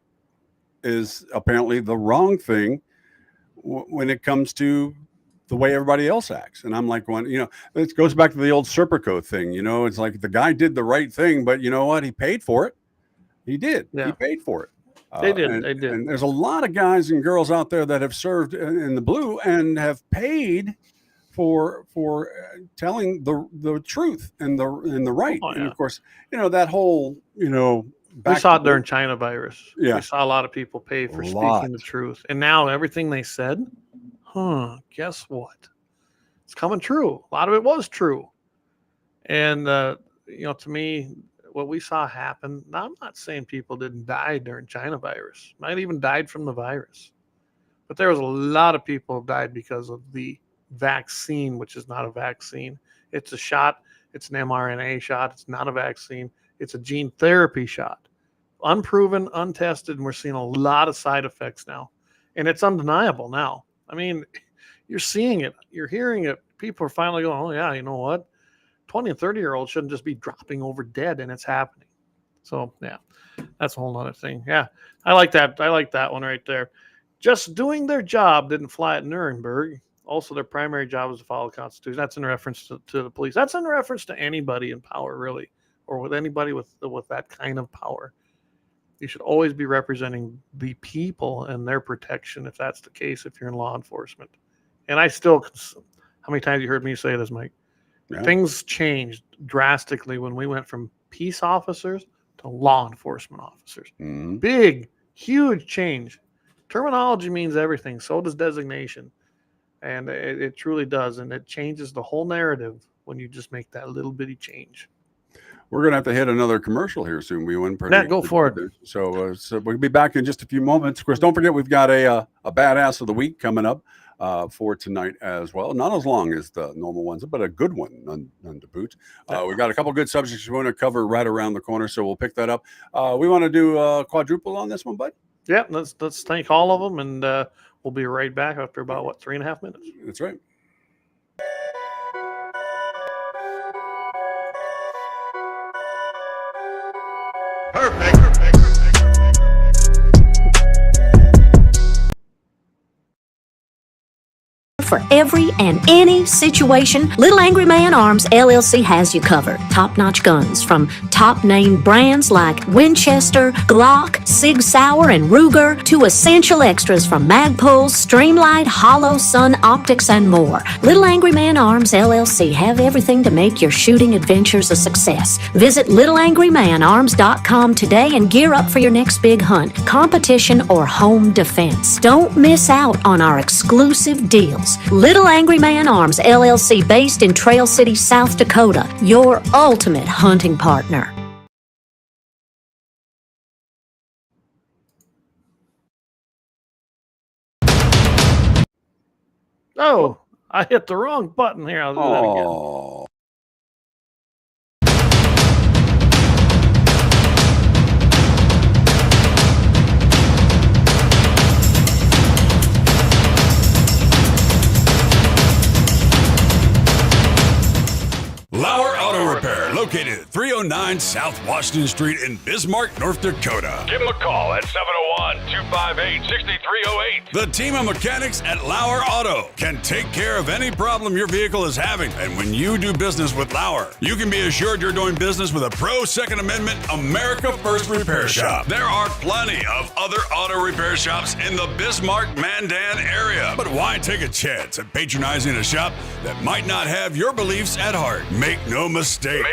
is apparently the wrong thing when it comes to the way everybody else acts. And I'm like, it goes back to the old Serpico thing. It's like the guy did the right thing, but you know what? He paid for it. He did. Yeah. He paid for it. They did. And there's a lot of guys and girls out there that have served in the blue and have paid for telling the truth and the right. Oh, yeah. And of course, that whole, we saw it during China virus. Yeah. We saw a lot of people pay for speaking the truth. And now everything they said, guess what? It's coming true. A lot of it was true. And, to me, what we saw happen, now I'm not saying people didn't die during China virus. Might even died from the virus. But there was a lot of people who died because of the vaccine, which is not a vaccine. It's a shot. It's an mRNA shot. It's not a vaccine. It's a gene therapy shot. Unproven, untested, and we're seeing a lot of side effects now. And it's undeniable now. I mean, you're seeing it. You're hearing it. People are finally going, oh, yeah, you know what? 20 and 30-year-olds shouldn't just be dropping over dead, and it's happening. So, yeah, that's a whole other thing. Yeah, I like that. I like that one right there. Just doing their job didn't fly at Nuremberg. Also, their primary job is to follow the Constitution. That's in reference to the police. That's in reference to anybody in power, really, or with anybody with that kind of power. You should always be representing the people and their protection, if that's the case, if you're in law enforcement. And I still, how many times you heard me say this, Mike? Yeah. Things changed drastically when we went from peace officers to law enforcement officers. Mm-hmm. Big, huge change. Terminology means everything. So does designation. And it truly does. And it changes the whole narrative when you just make that little bitty change. We're going to have to hit another commercial here soon. We went pretty. Yeah, go for it. So we'll be back in just a few moments. Of course, don't forget we've got a badass of the week coming up for tonight as well. Not as long as the normal ones, but a good one, none to boot. We've got a couple good subjects we want to cover right around the corner, so we'll pick that up. We want to do a quadruple on this one, bud? Yeah, let's thank all of them, and we'll be right back after about, 3.5 minutes? That's right. Perfect. For every and any situation, Little Angry Man Arms LLC has you covered. Top-notch guns from top-name brands like Winchester, Glock, Sig Sauer, and Ruger to essential extras from Magpul, Streamlight, Hollow, Sun Optics, and more. Little Angry Man Arms LLC have everything to make your shooting adventures a success. Visit littleangrymanarms.com today and gear up for your next big hunt, competition, or home defense. Don't miss out on our exclusive deals. Little Angry Man Arms LLC, based in Trail City, South Dakota, your ultimate hunting partner. Oh, I hit the wrong button here. I'll do that again. located at 309 South Washington Street in Bismarck, North Dakota. Give them a call at 701-258-6308. The team of mechanics at Lauer Auto can take care of any problem your vehicle is having. And when you do business with Lauer, you can be assured you're doing business with a pro Second Amendment America First repair shop. There are plenty of other auto repair shops in the Bismarck-Mandan area. But why take a chance at patronizing a shop that might not have your beliefs at heart? Make no mistake.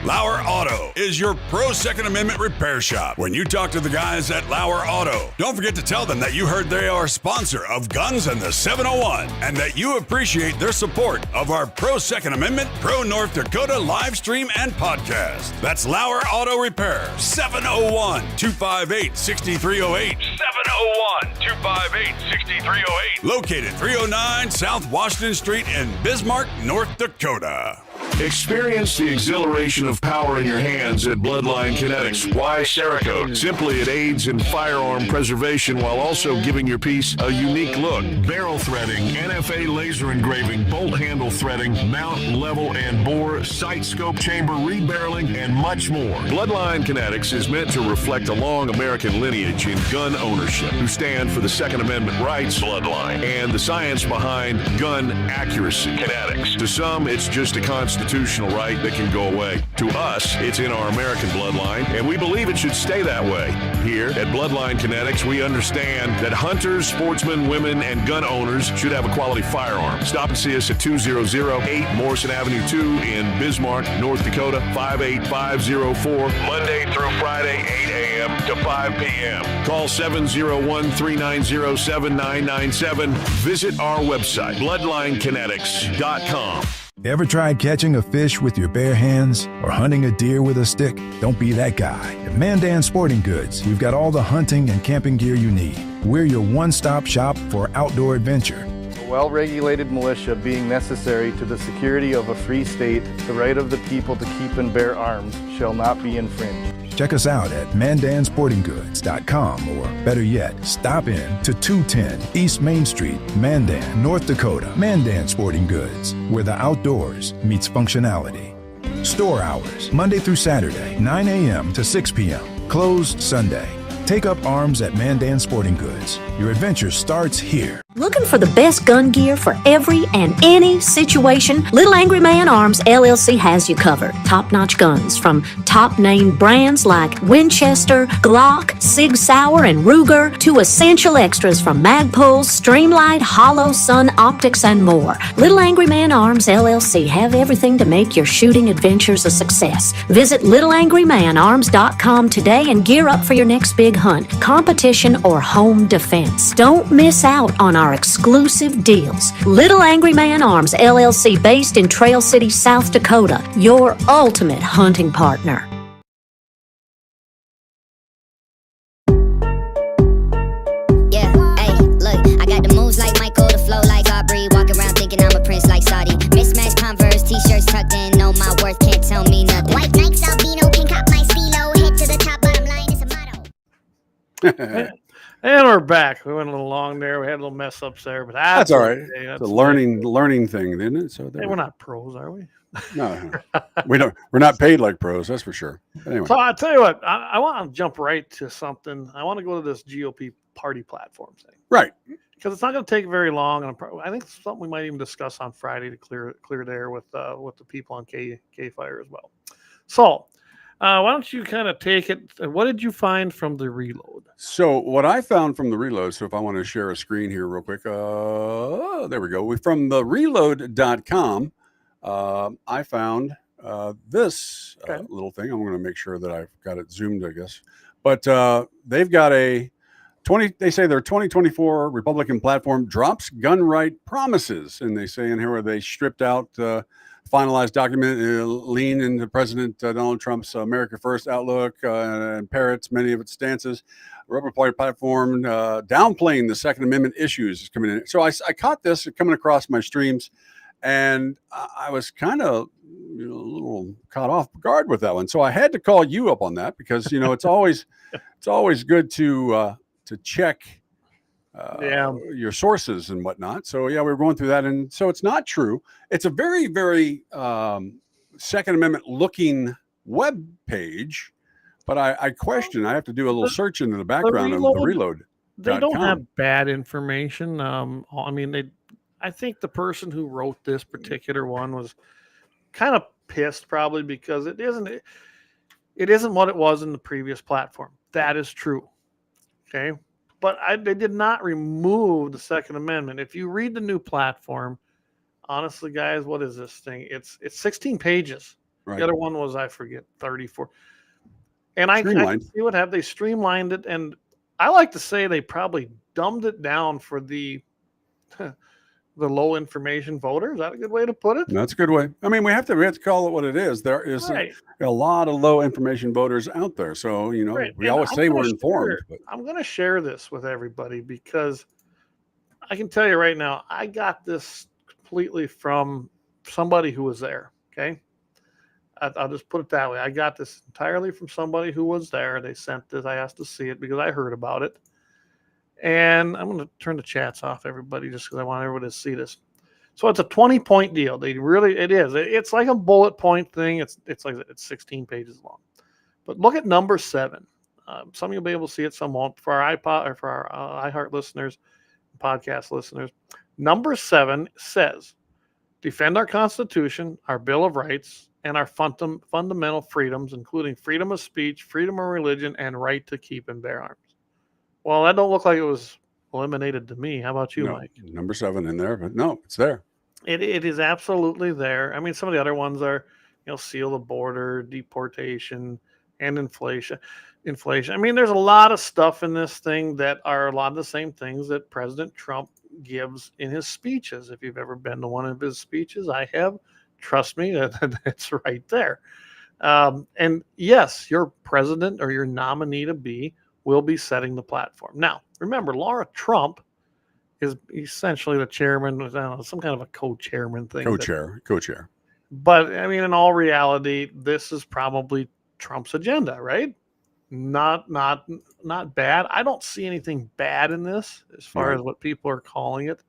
Lauer Auto is your pro Second Amendment repair shop. When you talk to the guys at Lauer Auto, don't forget to tell them that you heard they are a sponsor of Guns and the 701 and that you appreciate their support of our pro Second Amendment, pro North Dakota live stream and podcast. That's Lauer Auto Repair, 701-258-6308. 701-258-6308. Located 309 South Washington Street in Bismarck, North Dakota. Experience the exhilaration of power in your hands at Bloodline Kinetics. Why Cerakote? Simply, it aids in firearm preservation while also giving your piece a unique look. Barrel threading, NFA laser engraving, bolt handle threading, mount, level, and bore, sight scope chamber rebarreling, and much more. Bloodline Kinetics is meant to reflect a long American lineage in gun ownership, who stand for the Second Amendment rights, Bloodline, and the science behind gun accuracy, Kinetics. To some, it's just a constitutional right that can go away. To us, it's in our American bloodline, and we believe it should stay that way. Here at Bloodline Kinetics, we understand that hunters, sportsmen, women, and gun owners should have a quality firearm. Stop and see us at 2008 Morrison Avenue 2 in Bismarck, North Dakota, 58504, Monday through Friday, 8 a.m. to 5 p.m. Call 701-390-7997. Visit our website, bloodlinekinetics.com. Ever tried catching a fish with your bare hands or hunting a deer with a stick? Don't be that guy. At Mandan Sporting Goods, we've got all the hunting and camping gear you need. We're your one-stop shop for outdoor adventure. A well-regulated militia being necessary to the security of a free state, the right of the people to keep and bear arms shall not be infringed. Check us out at mandansportinggoods.com, or better yet, stop in to 210 East Main Street, Mandan, North Dakota. Mandan Sporting Goods, where the outdoors meets functionality. Store hours, Monday through Saturday, 9 a.m. to 6 p.m. Closed Sunday. Take up arms at Mandan Sporting Goods. Your adventure starts here. Looking for the best gun gear for every and any situation? Little Angry Man Arms LLC has you covered. Top-notch guns from top-name brands like Winchester, Glock, Sig Sauer, and Ruger to essential extras from Magpul, Streamlight, Hollow, Sun Optics, and more. Little Angry Man Arms LLC have everything to make your shooting adventures a success. Visit littleangrymanarms.com today and gear up for your next big hunt, competition, or home defense. Don't miss out on our exclusive deals. Little Angry Man Arms LLC, based in Trail City, South Dakota, your ultimate hunting partner. Yeah, hey, look, I got the moves like Michael, the flow like Aubrey, walk around thinking I'm a prince like Saudi. Mismatched Converse, t-shirts tucked in, know my worth, can't tell me nothing. White Nikes, albino, pink up my stilo, head to the top, bottom line is a motto. And we're back. We went a little long there. We had a little mess ups there, but That's all right. okay. It's a learning thing, isn't it? So Hey, we're not pros, are we? no, we don't. We're not paid like pros, that's for sure. But anyway, So I'll tell you what, I want to jump right to something. I want to go to this GOP party platform thing. right. Because it's not going to take very long, and I think it's something we might even discuss on Friday to clear the air with the people on KFYR as well. So, why don't you kind of take it? What did you find from the reload? So what I found from the reload, so if I want to share a screen here real quick, there we go. From the reload.com, I found this little thing. I'm going to make sure that I've got it zoomed, I guess. But they've got they say their 2024 Republican platform drops gun right promises. And they say in here where they stripped out finalized document lean into President Donald Trump's America First outlook and parrots many of its stances. Republican platform downplaying the Second Amendment issues is coming in. So I caught this coming across my streams, and I was kind of a little caught off guard with that one. So I had to call you up on that because it's always good to check your sources and whatnot. So yeah, we were going through that, and so it's not true. It's a very, very Second Amendment looking web page, but I question. I have to do a little search into the background of the reload. They don't have bad information. I mean, I think the person who wrote this particular one was kind of pissed, probably because it isn't what it was in the previous platform. That is true. Okay, but they did not remove the Second Amendment. If you read the new platform, honestly, guys, what is this thing? It's 16 pages. Right. The other one was, I forget, 34. And I can see what they streamlined it, and I like to say they probably dumbed it down for the low information voter. Is that a good way to put it? That's a good way. I mean, we have to call it what it is. There is a lot of low information voters out there. So, we always say we're informed. But I'm going to share this with everybody because I can tell you right now, I got this completely from somebody who was there. Okay. I'll just put it that way. I got this entirely from somebody who was there. They sent this. I asked to see it because I heard about it. And I'm going to turn the chats off, everybody, just because I want everybody to see this. So it's a 20-point deal. It is. It's like a bullet point thing. It's 16 pages long. But look at number 7. Some of you'll be able to see it, some won't. For our iPod or for our iHeart listeners, podcast listeners, number 7 says, defend our Constitution, our Bill of Rights, and our fundamental freedoms, including freedom of speech, freedom of religion, and right to keep and bear arms. Well, that don't look like it was eliminated to me. How about you, Mike? Number 7 in there, but no, it's there. It is absolutely there. I mean, some of the other ones are, seal the border, deportation, and inflation. I mean, there's a lot of stuff in this thing that are a lot of the same things that President Trump gives in his speeches. If you've ever been to one of his speeches, I have. Trust me, it's right there. And yes, your president or your nominee to be will be setting the platform. Now, remember, Laura Trump is essentially the chairman, I don't know, some kind of a co-chairman thing. Co-chair. But, I mean, in all reality, this is probably Trump's agenda, right? Not bad. I don't see anything bad in this as far as what people are calling it.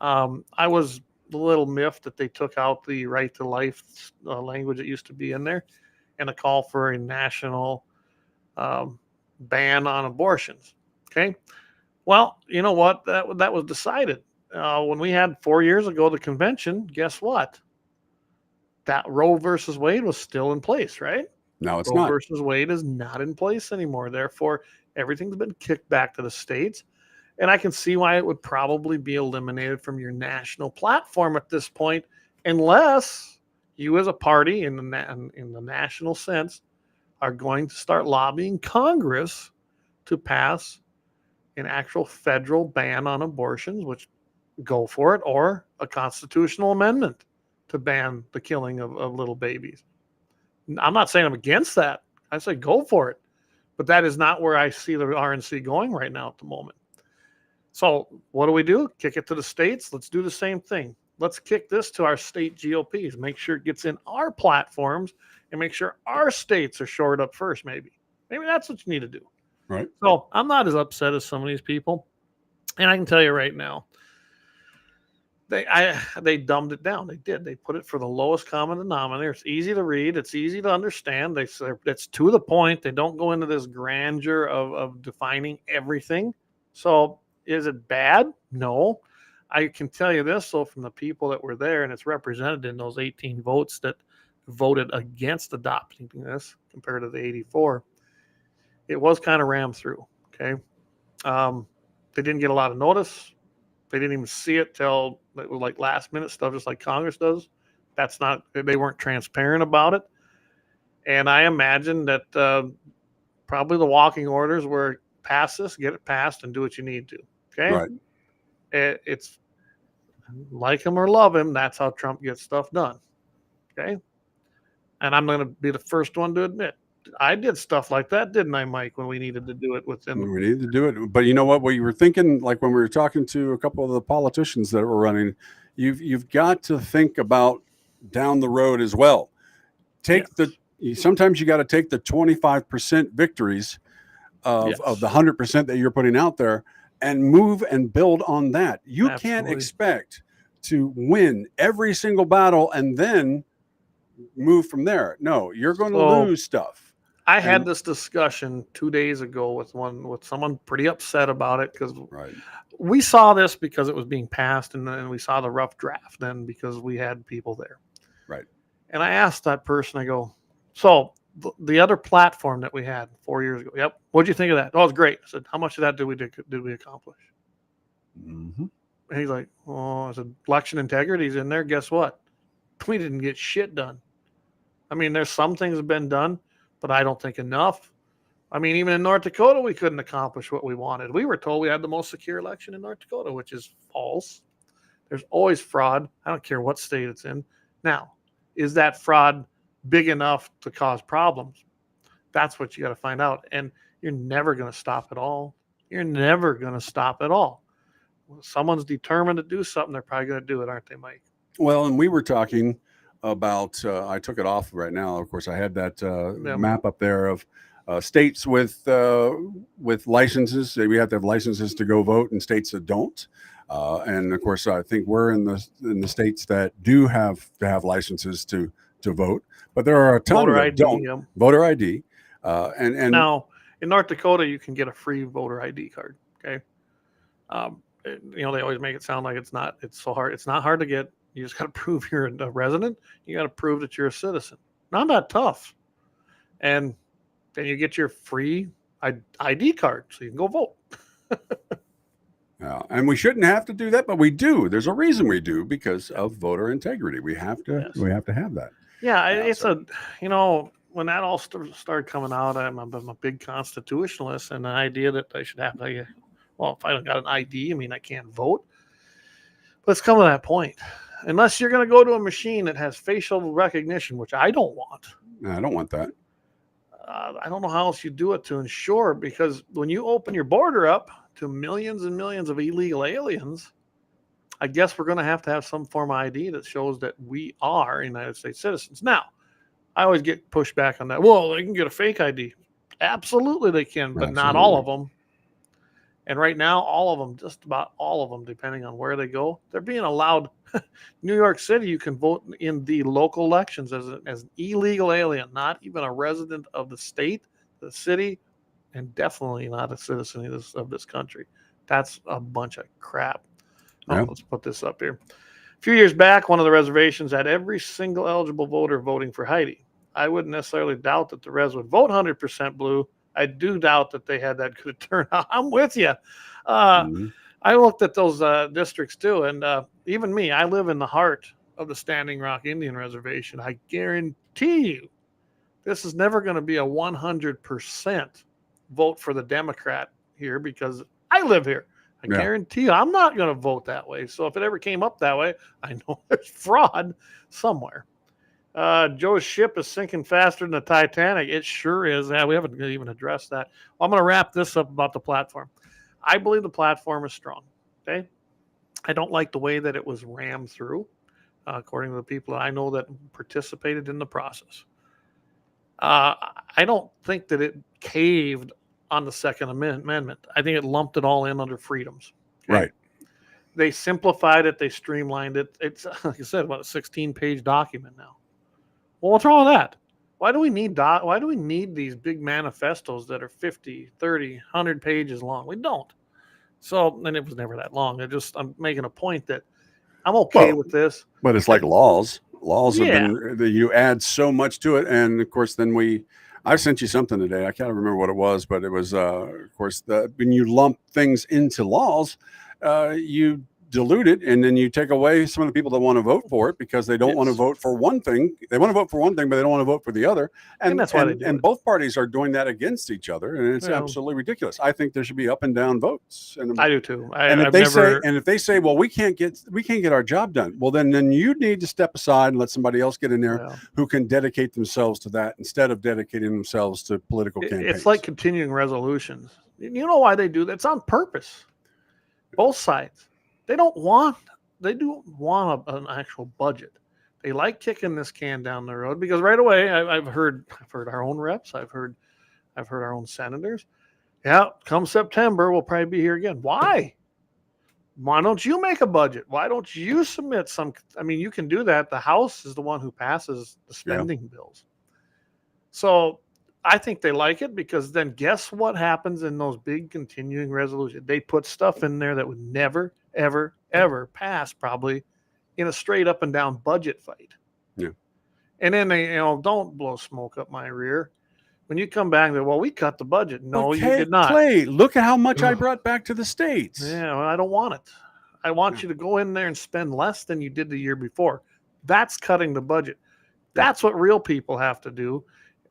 I was a little miffed that they took out the right to life language that used to be in there and a call for a national ban on abortions. Okay. Well, you know what? That was decided. When we had 4 years ago the convention, guess what? That Roe versus Wade was still in place, right? No, it's Roe not. versus Wade is not in place anymore. Therefore, everything's been kicked back to the states. And I can see why it would probably be eliminated from your national platform at this point, unless you as a party in the national sense are going to start lobbying Congress to pass an actual federal ban on abortions, which go for it, or a constitutional amendment to ban the killing of little babies. I'm not saying I'm against that. I say go for it. But that is not where I see the RNC going right now at the moment. So what do? Kick it to the states? Let's do the same thing. Let's kick this to our state GOPs. Make sure it gets in our platforms and make sure our states are shored up first, maybe. Maybe that's what you need to do. Right. So I'm not as upset as some of these people. And I can tell you right now, they dumbed it down. They did. They put it for the lowest common denominator. It's easy to read. It's easy to understand. It's to the point. They don't go into this grandeur of defining everything. So is it bad? No. I can tell you this, though, from the people that were there, and it's represented in those 18 votes that voted against adopting this compared to the 84, it was kind of rammed through, okay? They didn't get a lot of notice. They didn't even see it till it was like last-minute stuff, just like Congress does. They weren't transparent about it. And I imagine that probably the walking orders were pass this, get it passed, and do what you need to. Okay. Right. It's like him or love him. That's how Trump gets stuff done. Okay. And I'm going to be the first one to admit I did stuff like that, didn't I, Mike, when we needed to do it with him? We needed to do it. But you know what? We were thinking, like when we were talking to a couple of the politicians that were running, you've got to think about down the road as well. Sometimes you got to take the 25% victories of the 100% that you're putting out there and move and build on that. You can't expect to win every single battle and then move from there. No, you're going to So, lose stuff. I had this discussion 2 days ago with someone pretty upset about it because we saw this because it was being passed, and then we saw the rough draft then because we had people there. Right. And I asked that person, I go, so the other platform that we had 4 years ago, yep, what'd you think of that? Oh, it was great. I said, how much of that did we accomplish? Mm-hmm. And he's like, oh, I said, election integrity's in there. Guess what? We didn't get shit done. I mean, there's some things have been done, but I don't think enough. I mean, even in North Dakota, we couldn't accomplish what we wanted. We were told we had the most secure election in North Dakota, which is false. There's always fraud. I don't care what state it's in. Now, is that fraud big enough to cause problems? That's what you got to find out. And you're never going to stop it all. You're never going to stop it all. When someone's determined to do something, they're probably going to do it, aren't they, Mike? Well, and we were talking about, I took it off right now. Of course, I had that map up there of states with licenses. We have to have licenses to go vote, and states that don't. And of course, I think we're in the states that do have to have licenses to vote, but there are a ton that don't. Yeah. Voter ID. And now in North Dakota, you can get a free voter ID card. Okay. They always make it sound like it's so hard. It's not hard to get. You just got to prove you're a resident. You got to prove that you're a citizen. Not that tough. And then you get your free ID card so you can go vote. And we shouldn't have to do that, but we do. There's a reason we do, because of voter integrity. We have to. Yes. We have to have that. Yeah, it's when that all started coming out, I'm a big constitutionalist, and the idea that I should have if I don't got an ID, I mean, I can't vote. But it's come to that point. Unless you're going to go to a machine that has facial recognition, which I don't want. No, I don't want that. I don't know how else you do it to ensure, because when you open your border up to millions and millions of illegal aliens, I guess we're going to have some form of ID that shows that we are United States citizens. Now, I always get pushed back on that. Well, they can get a fake ID. Absolutely they can, but not all of them. And right now, all of them, just about all of them, depending on where they go, they're being allowed. New York City, you can vote in the local elections as an illegal alien, not even a resident of the state, the city, and definitely not a citizen of this country. That's a bunch of crap. Let's put this up here. A few years back, one of the reservations had every single eligible voter voting for Heidi. I wouldn't necessarily doubt that the res would vote 100% blue. I do doubt that they had that good turnout. I'm with you. I looked at those districts too, and even me, I live in the heart of the Standing Rock Indian Reservation. I guarantee you, this is never going to be a 100% vote for the Democrat here, because I live here. I guarantee you, I'm not going to vote that way. So if it ever came up that way, I know there's fraud somewhere. Joe's ship is sinking faster than the Titanic. It sure is. Yeah, we haven't even addressed that. I'm going to wrap this up about the platform. I believe the platform is strong. Okay. I don't like the way that it was rammed through, according to the people I know that participated in the process. I don't think that it caved on the Second Amendment. I think it lumped it all in under freedoms. Okay? Right. They simplified it. They streamlined it. It's, like I said, about a 16-page document now. Well, what's wrong with that? Why do we need these big manifestos that are 50, 30, 100 pages long? We don't. So, and it was never that long. I'm making a point that I'm okay with this. But it's like laws. Laws have been, you add so much to it. And of course, then I sent you something today. I can't remember what it was, but it was, of course, when you lump things into laws, you dilute it, and then you take away some of the people that want to vote for it because they don't want to vote for one thing. They want to vote for one thing, but they don't want to vote for the other. And that's why and both parties are doing that against each other, and it's absolutely ridiculous. I think there should be up and down votes. And I do too. If they say, well, we can't get our job done, well, then you need to step aside and let somebody else get in there who can dedicate themselves to that instead of dedicating themselves to political campaigns. It's like continuing resolutions. You know why they do that? It's on purpose. Both sides. They do want an actual budget. They like kicking this can down the road because right away I've heard our own reps, I've heard our own senators. Yeah, come September we'll probably be here again. Why? Why don't you make a budget? Why don't you submit some? I mean, you can do that. The House is the one who passes the spending bills. So I think they like it because then guess what happens in those big continuing resolutions? They put stuff in there that would never, ever, ever pass probably in a straight up and down budget fight. Yeah. And then they, don't blow smoke up my rear. When you come back and say, well, we cut the budget. No, you did not. Clay, look at how much I brought back to the States. Yeah, well, I don't want it. I want you to go in there and spend less than you did the year before. That's cutting the budget. That's what real people have to do.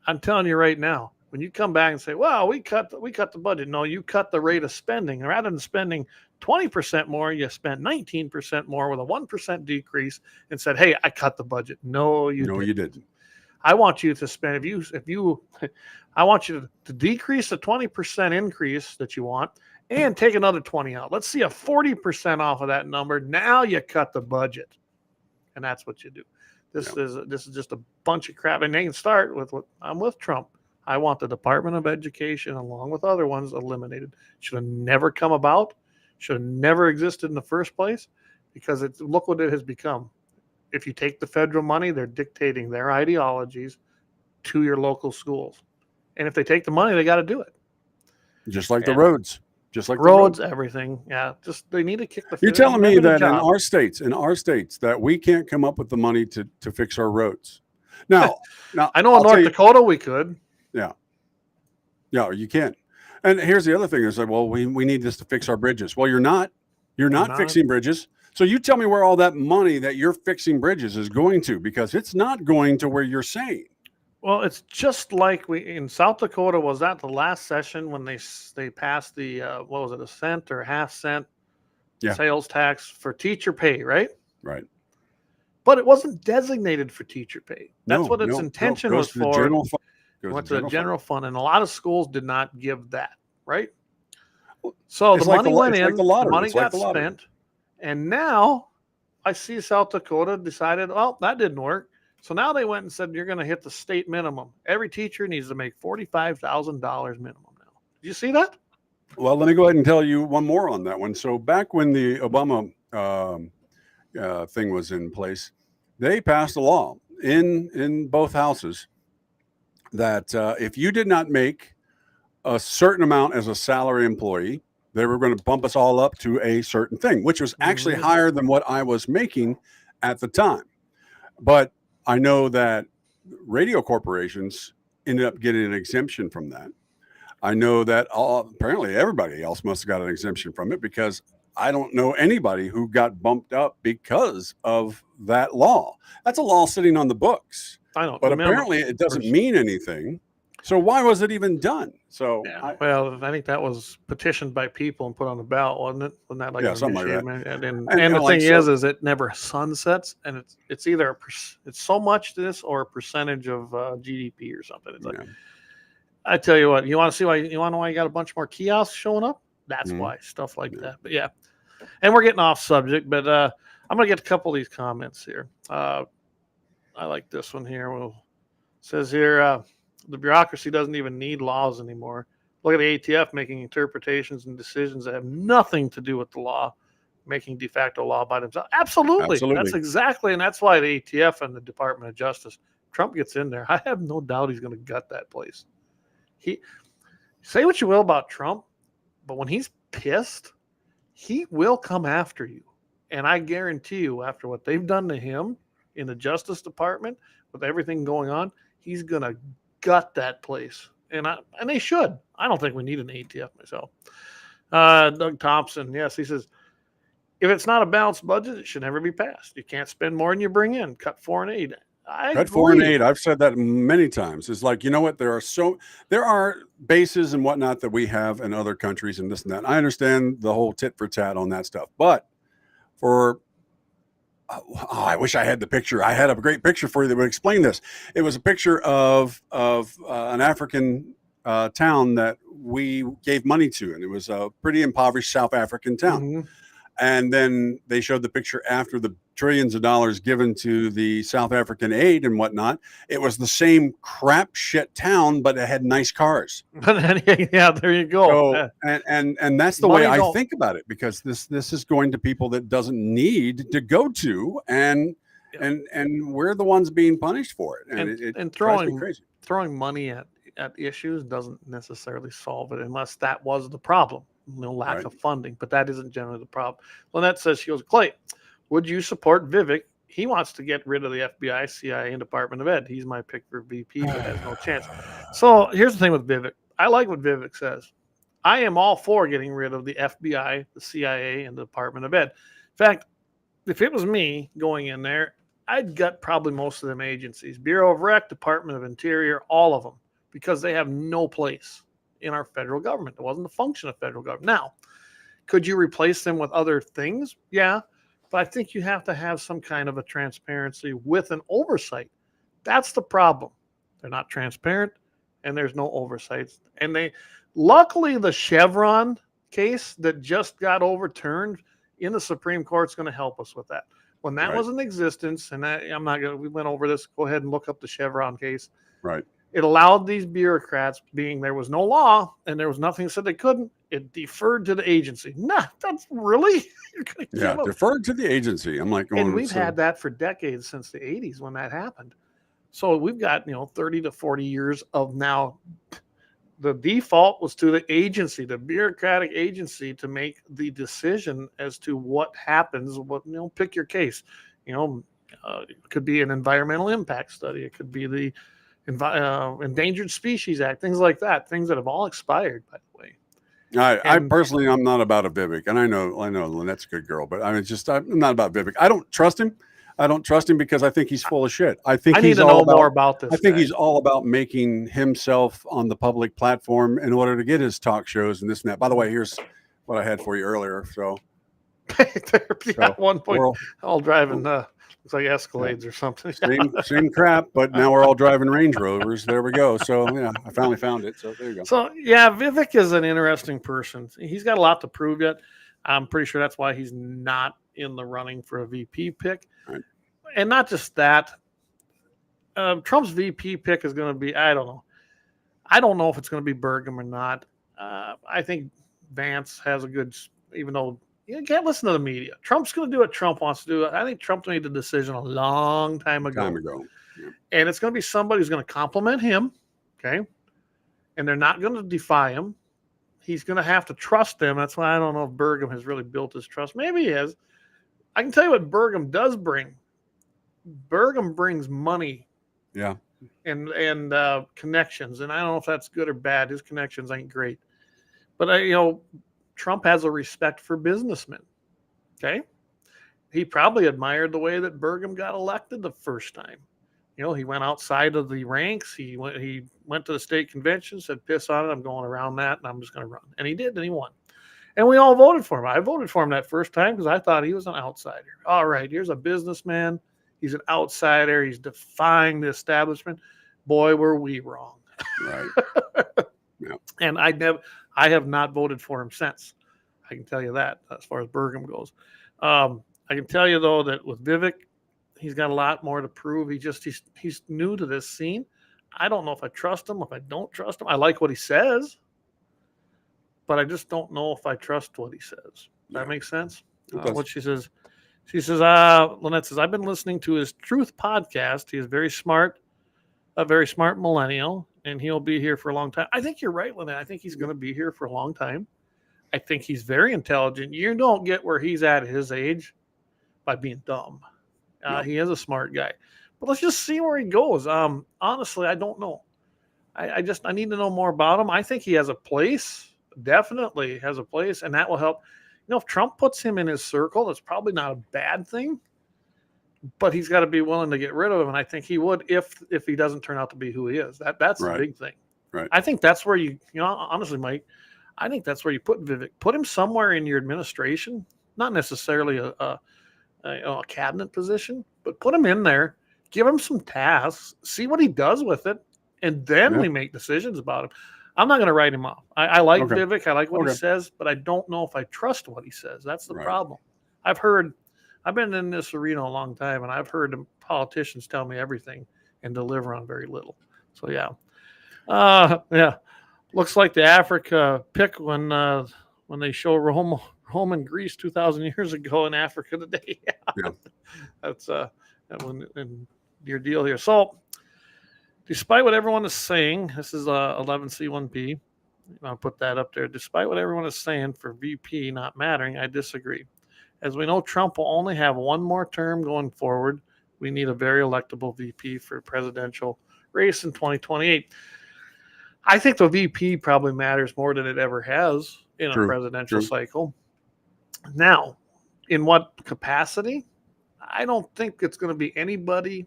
I'm telling you right now, when you come back and say, well, we cut the budget. No, you cut the rate of spending. Rather than spending 20% more, you spent 19% more with a 1% decrease and said, hey, I cut the budget. No, you didn't. I want you to spend, I want you to decrease the 20% increase that you want and take another 20 out. Let's see a 40% off of that number. Now you cut the budget. And that's what you do. This is just a bunch of crap. And they can start with I'm with Trump. I want the Department of Education, along with other ones, eliminated. Should have never come about. Should have never existed in the first place because look what it has become. If you take the federal money, they're dictating their ideologies to your local schools. And if they take the money, they got to do it. Just like the roads. Just like roads, everything. Yeah. Just they need to kick the You're telling me that in our states, that we can't come up with the money to fix our roads. Now I know in North Dakota we could. Yeah. Yeah, you can. And here's the other thing is like, well, we need this to fix our bridges. Well, you're not fixing bridges. So you tell me where all that money that you're fixing bridges is going to, because it's not going to where you're saying. Well, it's just like in South Dakota, was that the last session when they passed the, what was it, a cent or a half cent sales tax for teacher pay, right? Right. But it wasn't designated for teacher pay. That's what its intention was for. It went to the general fund, and a lot of schools did not give that, right? So the money went in, the money got spent. And now I see South Dakota decided, well, that didn't work. So now they went and said, you're going to hit the state minimum. Every teacher needs to make $45,000 minimum now. Did you see that? Well, let me go ahead and tell you one more on that one. So back when the Obama thing was in place, they passed a law in both houses that if you did not make a certain amount as a salary employee, they were going to bump us all up to a certain thing, which was actually higher than what I was making at the time. But I know that radio corporations ended up getting an exemption from that. I know that apparently everybody else must have got an exemption from it, because I don't know anybody who got bumped up because of that law. That's a law sitting on the books. I don't. But apparently it doesn't mean anything. So why was it even done? So I think that was petitioned by people and put on the ballot, wasn't it? Wasn't that like something like that? And the thing is it never sunsets, and it's either it's so much this or a percentage of GDP or something. It's like, I tell you what, you want to see why? You want to know why you got a bunch more kiosks showing up? That's why, stuff like that. But yeah, and we're getting off subject, but I'm gonna get a couple of these comments here. I like this one here. It says here. The bureaucracy doesn't even need laws anymore. Look at the ATF making interpretations and decisions that have nothing to do with the law, making de facto law by themselves. Absolutely. That's exactly, and that's why the ATF and the Department of Justice, Trump gets in there. I have no doubt he's going to gut that place. Say what you will about Trump, but when he's pissed, he will come after you. And I guarantee you, after what they've done to him in the Justice Department, with everything going on, he's going to gut that place, and they should. I don't think we need an ATF myself. Doug Thompson, yes, he says, if it's not a balanced budget, it should never be passed. You can't spend more than you bring in. Cut foreign aid. Cut foreign aid. I've said that many times. It's like, you know what? There are bases and whatnot that we have in other countries and this and that. I understand the whole tit for tat on that stuff, but I wish I had the picture. I had a great picture for you that would explain this. It was a picture of an African town that we gave money to, and it was a pretty impoverished South African town. And then they showed the picture after the trillions of dollars given to the South African aid and whatnot. It was the same crap shit town, but it had nice cars. Yeah, there you go. So, and that's the way Money I don't- think about it, because this is going to people that doesn't need to go to, and we're the ones being punished for it. And it drives me crazy. Throwing money at issues doesn't necessarily solve it, unless that was the problem. Lack of funding, but that isn't generally the problem. Lynette says, she goes, Clay, would you support Vivek? He wants to get rid of the FBI, CIA, and Department of Ed. He's my pick for VP, but has no chance. So here's the thing with Vivek. I like what Vivek says. I am all for getting rid of the FBI, the CIA, and the Department of Ed. In fact, if it was me going in there, I'd gut probably most of them agencies. Bureau of Rec, Department of Interior, all of them, because they have no place in our federal government. It wasn't the function of federal government. Now, could you replace them with other things? Yeah, but I think you have to have some kind of a transparency with an oversight. That's the problem. They're not transparent, and there's no oversight. And luckily, the Chevron case that just got overturned in the Supreme Court is going to help us with that. When that was in existence, and we went over this, go ahead and look up the Chevron case. Right. It allowed these bureaucrats, being there was no law and there was nothing said they couldn't, it deferred to the agency. Nah, that's really? You're gonna Yeah, deferred to the agency. I'm like, and we've had that for decades, since the 80s when that happened. So we've got 30 to 40 years of now. The default was to the agency, the bureaucratic agency, to make the decision as to what happens. Pick your case. It could be an environmental impact study. It could be the Endangered Species Act, things like that, things that have all expired, by the way. I personally, I'm not about a Vivek, and I know Lynette's a good girl, but I'm not about Vivek. I don't trust him. I don't trust him because I think he's full of shit. I think need to know more about this. I think he's all about making himself on the public platform in order to get his talk shows and this and that. By the way, here's what I had for you earlier. So, at one point, all driving looks like Escalades or something. Same crap, but now we're all driving Range Rovers. There we go. So yeah, I finally found it. So there you go. So yeah, Vivek is an interesting person. He's got a lot to prove yet. I'm pretty sure that's why he's not in the running for a VP pick. Right. And not just that, Trump's VP pick is going to be, I don't know. I don't know if it's going to be Burgum or not. I think Vance has a good, even though you can't listen to the media. Trump's going to do what Trump wants to do. I think Trump made the decision a long time ago. Yeah. And it's going to be somebody who's going to compliment him, okay? And they're not going to defy him. He's going to have to trust them. That's why I don't know if Burgum has really built his trust. Maybe he has. I can tell you what Burgum does bring. Burgum brings money. Yeah. And connections. And I don't know if that's good or bad. His connections ain't great. But, Trump has a respect for businessmen. Okay? He probably admired the way that Burgum got elected the first time. He went outside of the ranks. He went to the state convention, said, piss on it, I'm going around that, and I'm just going to run. And he did, and he won. And we all voted for him. I voted for him that first time because I thought he was an outsider. All right, here's a businessman. He's an outsider. He's defying the establishment. Boy, were we wrong. Right. Yeah. And I have not voted for him since. I can tell you that as far as Burgum goes. I can tell you, though, that with Vivek, he's got a lot more to prove. He's new to this scene. I don't know if I trust him, if I don't trust him. I like what he says, but I just don't know if I trust what he says. Does that make sense? What she says. She says, Lynette says, I've been listening to his Truth podcast. He is very smart, a very smart millennial, and he'll be here for a long time. I think you're right, Lynette. I think he's going to be here for a long time. I think he's very intelligent. You don't get where he's at his age by being dumb. He is a smart guy. But let's just see where he goes. Honestly, I don't know. I need to know more about him. I think he has a place, definitely has a place, and that will help. If Trump puts him in his circle, that's probably not a bad thing, but he's got to be willing to get rid of him, and I think he would if he doesn't turn out to be who he is. That's the big thing. Right. I think that's where honestly, Mike, I think that's where you put Vivek. Put him somewhere in your administration, not necessarily a cabinet position, but put him in there, give him some tasks, see what he does with it, and then we make decisions about him. I'm not going to write him off. I like Vivek. I like what he says, but I don't know if I trust what he says. That's the problem. I've been in this arena a long time, and I've heard politicians tell me everything and deliver on very little. So yeah. Looks like the Africa pick when they show Rome and Greece 2,000 years ago in Africa today. Yeah. That's and your deal here. So, despite what everyone is saying, this is 11C1P. I'll put that up there. Despite what everyone is saying for VP not mattering, I disagree. As we know, Trump will only have one more term going forward. We need a very electable VP for presidential race in 2028. I think the VP probably matters more than it ever has in a presidential cycle. Now, in what capacity? I don't think it's going to be anybody.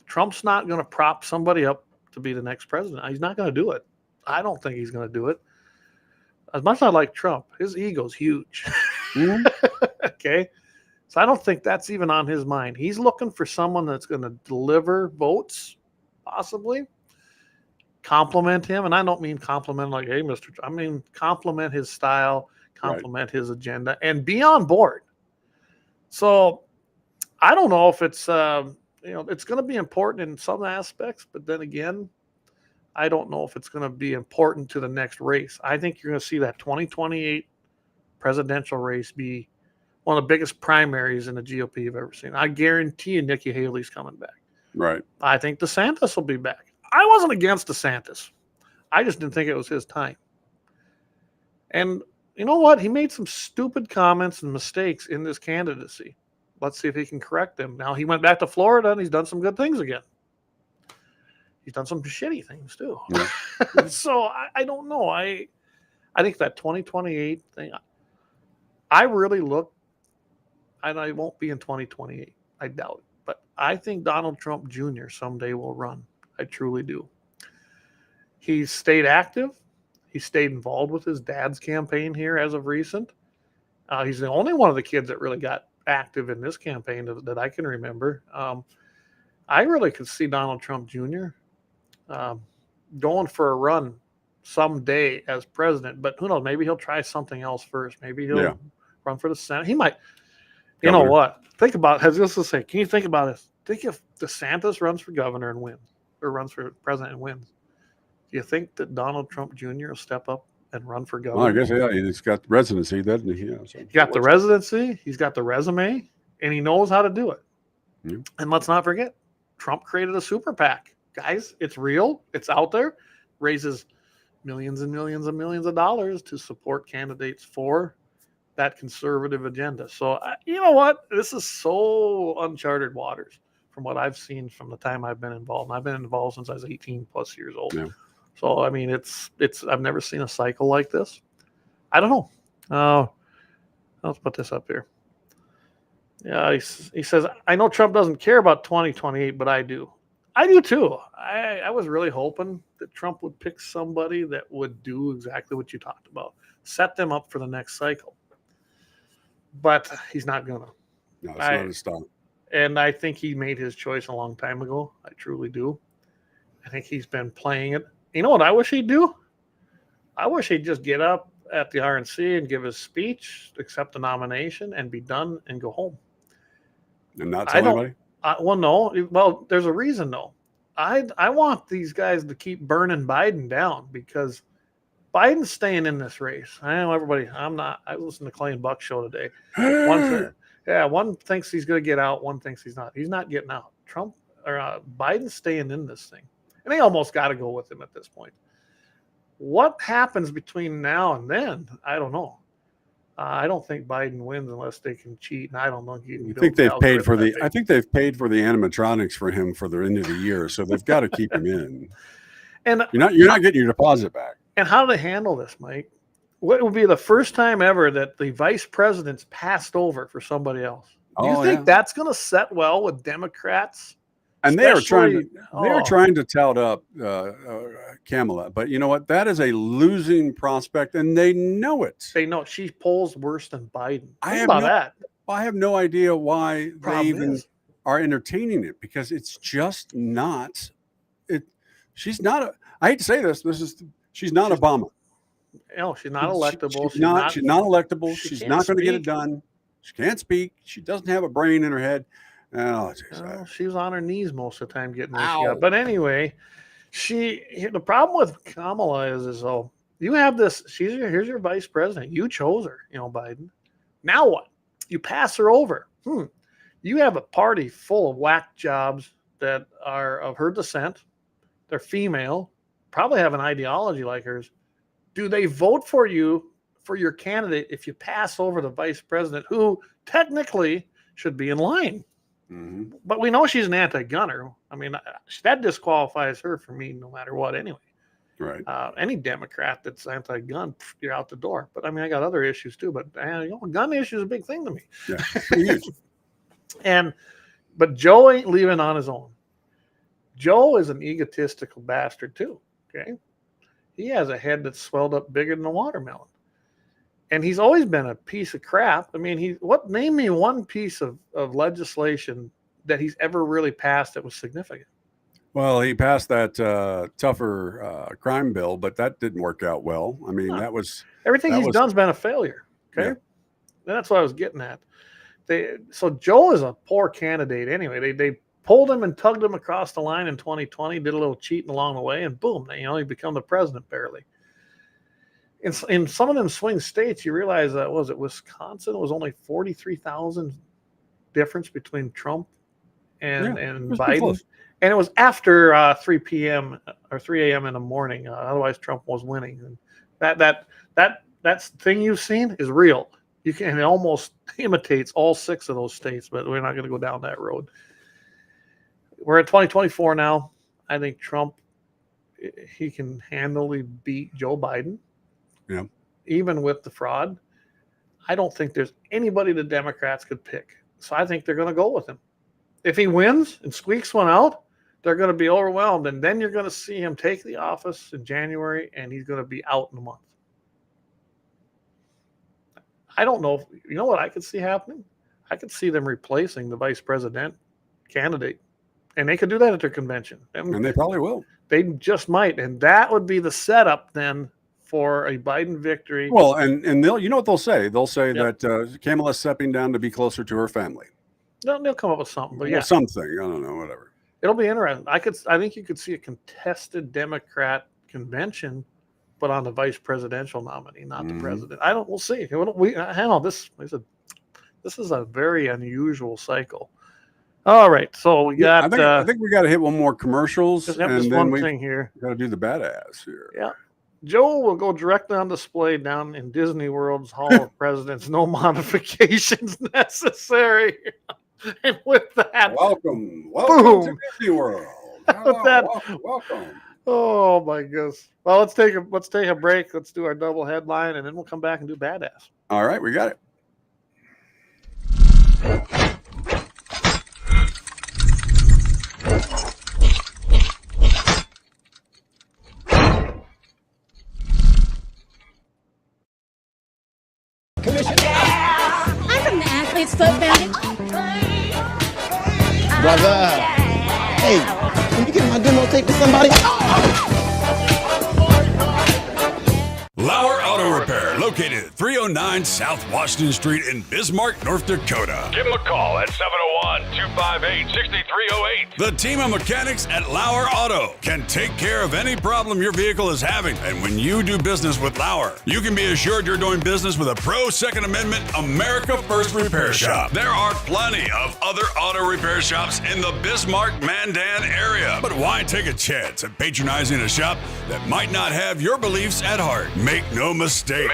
Trump's not going to prop somebody up to be the next president. He's not going to do it. I don't think he's going to do it. As much as I like Trump, his ego's huge. Okay. So I don't think that's even on his mind. He's looking for someone that's going to deliver votes, possibly. Compliment him. And I don't mean compliment like, hey, Mr. I mean, compliment his style, compliment his agenda, and be on board. So I don't know if it's, it's going to be important in some aspects, but then again, I don't know if it's going to be important to the next race. I think you're going to see that 2028 presidential race be one of the biggest primaries in the GOP you've ever seen. I guarantee you Nikki Haley's coming back. Right. I think DeSantis will be back. I wasn't against DeSantis. I just didn't think it was his time. And you know what? He made some stupid comments and mistakes in this candidacy. Let's see if he can correct them. Now, he went back to Florida, and he's done some good things again. He's done some shitty things, too. Yeah. So, I don't know. I think that 2028 thing, I really look, and I won't be in 2028. I doubt it. But I think Donald Trump Jr. someday will run. I truly do. He's stayed active. He stayed involved with his dad's campaign here as of recent. He's the only one of the kids that really got active in this campaign that I can remember. I really could see Donald Trump Jr. Going for a run someday as president, but who knows? Maybe he'll try something else first. Maybe he'll run for the Senate. He might. You know what? Think about it. Just to say, can you think about this? Think if DeSantis runs for governor and wins, or runs for president and wins. Do you think that Donald Trump Jr. will step up and run for governor? Well, I guess, yeah, he's got the residency, doesn't he? Yeah, so. He's got the residency, he's got the resume, and he knows how to do it. Yeah. And let's not forget, Trump created a super PAC. Guys, it's real. It's out there. Raises millions and millions and millions of dollars to support candidates for that conservative agenda. So, you know what? This is so uncharted waters from what I've seen from the time I've been involved. And I've been involved since I was 18 plus years old. Yeah. So, I mean, it's I've never seen a cycle like this. I don't know. Let's put this up here. Yeah, he says, I know Trump doesn't care about 2028, but I do. I do too. I was really hoping that Trump would pick somebody that would do exactly what you talked about. Set them up for the next cycle. But he's not going to. No, it's not his style. And I think he made his choice a long time ago. I truly do. I think he's been playing it. You know what I wish he'd do? I wish he'd just get up at the RNC and give his speech, accept the nomination, and be done and go home. And not tell anybody? Well, no. Well, there's a reason, though. I want these guys to keep burning Biden down because Biden's staying in this race. I know everybody. I'm not. I listened to Clay and Buck's show today. One thinks he's going to get out. One thinks he's not. He's not getting out. Biden's staying in this thing. And they almost got to go with him at this point. What happens between now and then? I don't know. I don't think Biden wins unless they can cheat. And I don't know. I think they've paid for the animatronics for him for the end of the year, so they've got to keep him in. And you're not getting your deposit back. And how do they handle this, Mike? What would be the first time ever that the vice president's passed over for somebody else? Do you think that's going to set well with Democrats? And they are trying to tout up Kamala, but you know what? That is a losing prospect, and they know it. They know she polls worse than Biden. I have no idea why they even are entertaining it because it's just not. She's not. I hate to say this. She's not Obama. No, she's not electable. She's not electable. She's not going to get it done. She can't speak. She doesn't have a brain in her head. Oh, geez, Well, she was on her knees most of the time getting this. Ow. But anyway, the problem with Kamala is though, you have this, here's your vice president. You chose her, Biden. Now what? You pass her over. You have a party full of whack jobs that are of her descent. They're female, probably have an ideology like hers. Do they vote for you, for your candidate, if you pass over the vice president, who technically should be in line? Mm-hmm. But we know she's an anti-gunner. I mean, that disqualifies her for me no matter what anyway. Right. Any Democrat that's anti-gun, you're out the door. But I mean, I got other issues too. But gun issue is a big thing to me. Yeah, huge. But Joe ain't leaving on his own. Joe is an egotistical bastard too. Okay, he has a head that's swelled up bigger than a watermelon, and he's always been a piece of crap. I mean, name me one piece of legislation that he's ever really passed that was significant. Well, he passed that tougher crime bill, but that didn't work out well. I mean, everything he's done's been a failure. Okay, and that's what I was getting at. So Joe is a poor candidate anyway. They pulled him and tugged him across the line in 2020, did a little cheating along the way, and boom, he become the president barely. In some of them swing states, you realize that, was it Wisconsin? It was only 43,000 difference between Trump and Biden. And it was after 3 p.m. or 3 a.m. in the morning. Otherwise, Trump was winning. And that thing you've seen is real. It almost imitates all 6 of those states, but we're not going to go down that road. We're at 2024 now. I think Trump, he can handily beat Joe Biden. Yeah. Even with the fraud. I don't think there's anybody the Democrats could pick. So I think they're going to go with him. If he wins and squeaks one out, they're going to be overwhelmed. And then you're going to see him take the office in January, and he's going to be out in a month. I don't know. You know what I could see happening? I could see them replacing the vice president candidate. And they could do that at their convention. And they probably will. They just might. And that would be the setup then for a Biden victory. Well, and they'll, you know what they'll say? They'll say that Kamala's stepping down to be closer to her family. They'll come up with something. But something. I don't know, whatever. It'll be interesting. I think you could see a contested Democrat convention, but on the vice presidential nominee, not the president. We'll see. This is a very unusual cycle. All right, so we got. I think we got to hit one more commercials, and then one we thing here. Got to do the badass here. Yeah, Joe will go directly on display down in Disney World's Hall of Presidents. No modifications necessary. And with that, welcome to Disney World. Welcome. Oh my goodness. Well, let's take a break. Let's do our double headline, and then we'll come back and do badass. All right, we got it. I'm from the Athlete's Foot Foundation. Brother. Hey, can you get my demo tape to somebody? Lauer Auto Repair, located at 309 South Washington Street in Bismarck, North Dakota. Give them a call at 701-258-6308. The team of mechanics at Lauer Auto can take care of any problem your vehicle is having. And when you do business with Lauer, you can be assured you're doing business with a pro Second Amendment America First repair shop. There are plenty of other auto repair shops in the Bismarck-Mandan area. But why take a chance at patronizing a shop that might not have your beliefs at heart? Make no mistake.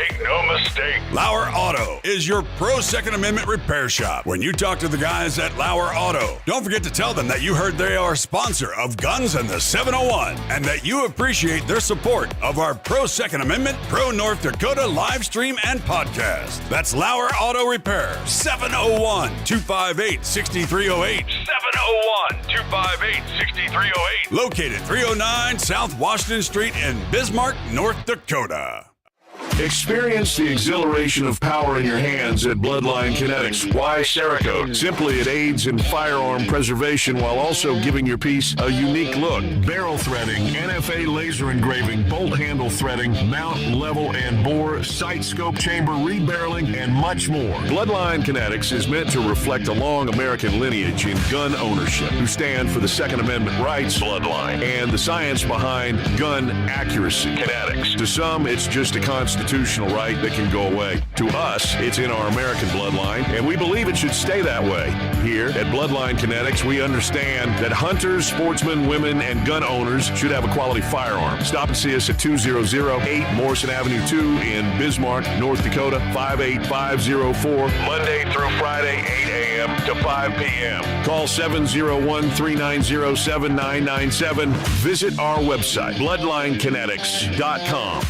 Lauer Auto is your pro Second Amendment repair shop. When you talk to the guys at Lauer Auto, don't forget to tell them that you heard they are a sponsor of Guns and the 701 and that you appreciate their support of our pro Second Amendment, pro North Dakota live stream and podcast. That's Lauer Auto Repair, 701-258-6308. 701-258-6308. Located 309 South Washington Street in Bismarck, North Dakota. Experience the exhilaration of power in your hands at Bloodline Kinetics. Why Cerakote? Simply, it aids in firearm preservation while also giving your piece a unique look. Barrel threading, NFA laser engraving, bolt handle threading, mount, level, and bore, sight scope chamber, rebarreling, and much more. Bloodline Kinetics is meant to reflect a long American lineage in gun ownership, who stand for the Second Amendment rights, Bloodline, and the science behind gun accuracy. Kinetics. To some, it's just a constitutional right that can go away. To us, it's in our American bloodline, and we believe it should stay that way. Here at Bloodline Kinetics, we understand that hunters, sportsmen, women, and gun owners should have a quality firearm. Stop and see us at 2008 Morrison Avenue 2 in Bismarck, North Dakota, 58504, Monday through Friday, 8 a.m. to 5 p.m. Call 701-390-7997. Visit our website, bloodlinekinetics.com.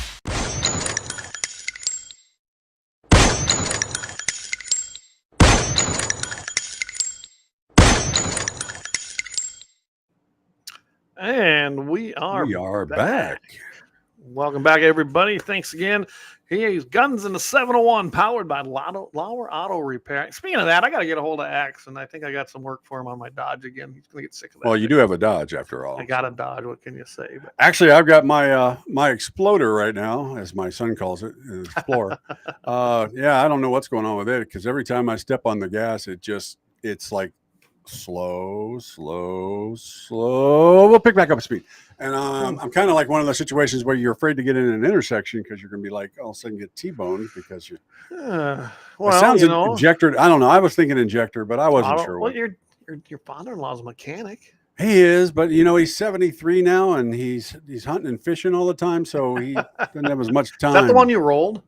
And we are back. Welcome back, everybody. Thanks again. He's Guns in the 701, powered by Lauer Auto Repair. Speaking of that, I got to get a hold of Axe, and I think I got some work for him on my Dodge again. He's going to get sick of that. Well, you do have a Dodge after all. I got a Dodge. What can you say? But actually, I've got my my Exploder right now, as my son calls it, Explorer. Yeah, I don't know what's going on with it, because every time I step on the gas, it's like slow. We'll pick back up speed. And I'm kind of like one of those situations where you're afraid to get in an intersection because you're going to be like, all of a sudden get T-boned because you. Well, it sounds injector. I don't know. I was thinking injector, but I wasn't sure. Well, your father-in-law's a mechanic. He is, but he's 73 now, and he's hunting and fishing all the time, so he doesn't have as much time. Is that the one you rolled?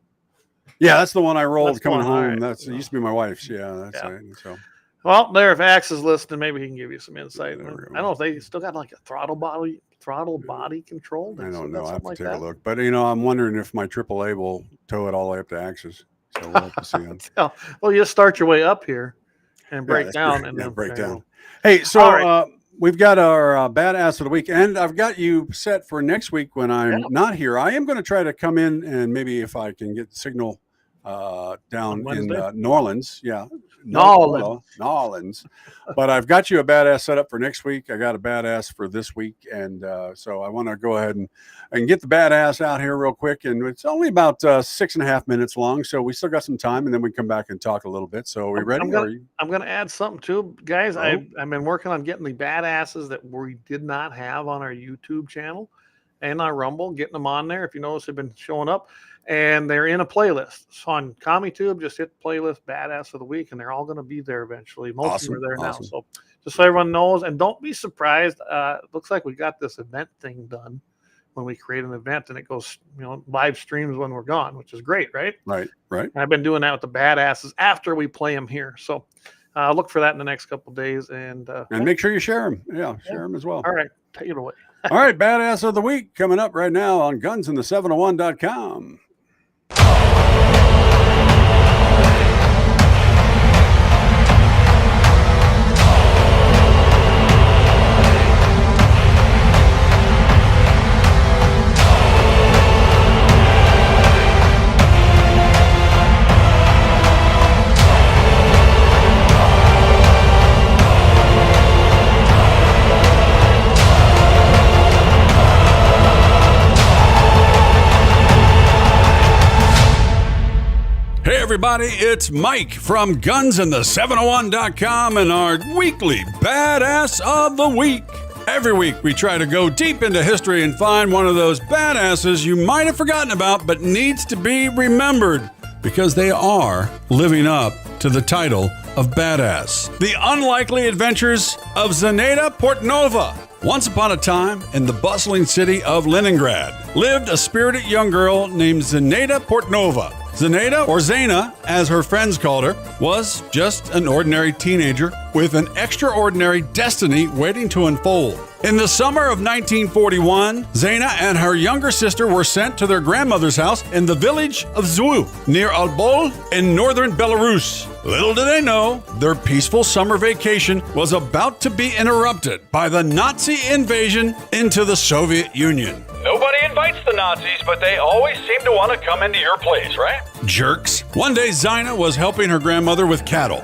Yeah, that's the one I rolled coming home. Right. It used to be my wife's. Yeah, that's right. So. Well, there, if Axe is listening, maybe he can give you some insight. I don't know if they still got like a throttle body control. I don't know. I have to take a look. But, I'm wondering if my AAA will tow it all the way up to Axe's. So we'll have to see. Well, you just start your way up here and break down. And then break down. Hey, so we've got our Badass of the Week. And I've got you set for next week when I'm not here. I am going to try to come in and maybe if I can get the signal down in New Orleans. Yeah. New Orleans. But I've got you a badass set up for next week. I got a badass for this week. And so I want to go ahead and get the badass out here real quick. And it's only about 6.5 minutes long. So we still got some time and then we come back and talk a little bit. So are we ready? I'm going to add something too, guys. I've been working on getting the badasses that we did not have on our YouTube channel and our Rumble, getting them on there. If you notice, they've been showing up. And they're in a playlist. So on CommieTube, just hit playlist Badass of the Week, and they're all going to be there eventually. Most of them are there now. So just so everyone knows, and don't be surprised. It looks like we got this event thing done when we create an event, and it goes, live streams when we're gone, which is great, right? Right. I've been doing that with the Badasses after we play them here. So look for that in the next couple of days. And make sure you share them. Yeah, share them as well. All right. Take it away. All right. Badass of the Week coming up right now on gunsinthE701.com. Hey everybody, it's Mike from gunsinthE701.com and our weekly Badass of the Week. Every week we try to go deep into history and find one of those badasses you might have forgotten about but needs to be remembered because they are living up to the title of badass. The unlikely adventures of Zenaida Portnova. Once upon a time, in the bustling city of Leningrad, lived a spirited young girl named Zenaida Portnova. Zenaida, or Zena, as her friends called her, was just an ordinary teenager with an extraordinary destiny waiting to unfold. In the summer of 1941, Zena and her younger sister were sent to their grandmother's house in the village of Zwu, near Albol in northern Belarus. Little did they know, their peaceful summer vacation was about to be interrupted by the Nazi invasion into the Soviet Union. Nobody invites the Nazis, but they always seem to want to come into your place, right? Jerks. One day, Zina was helping her grandmother with cattle.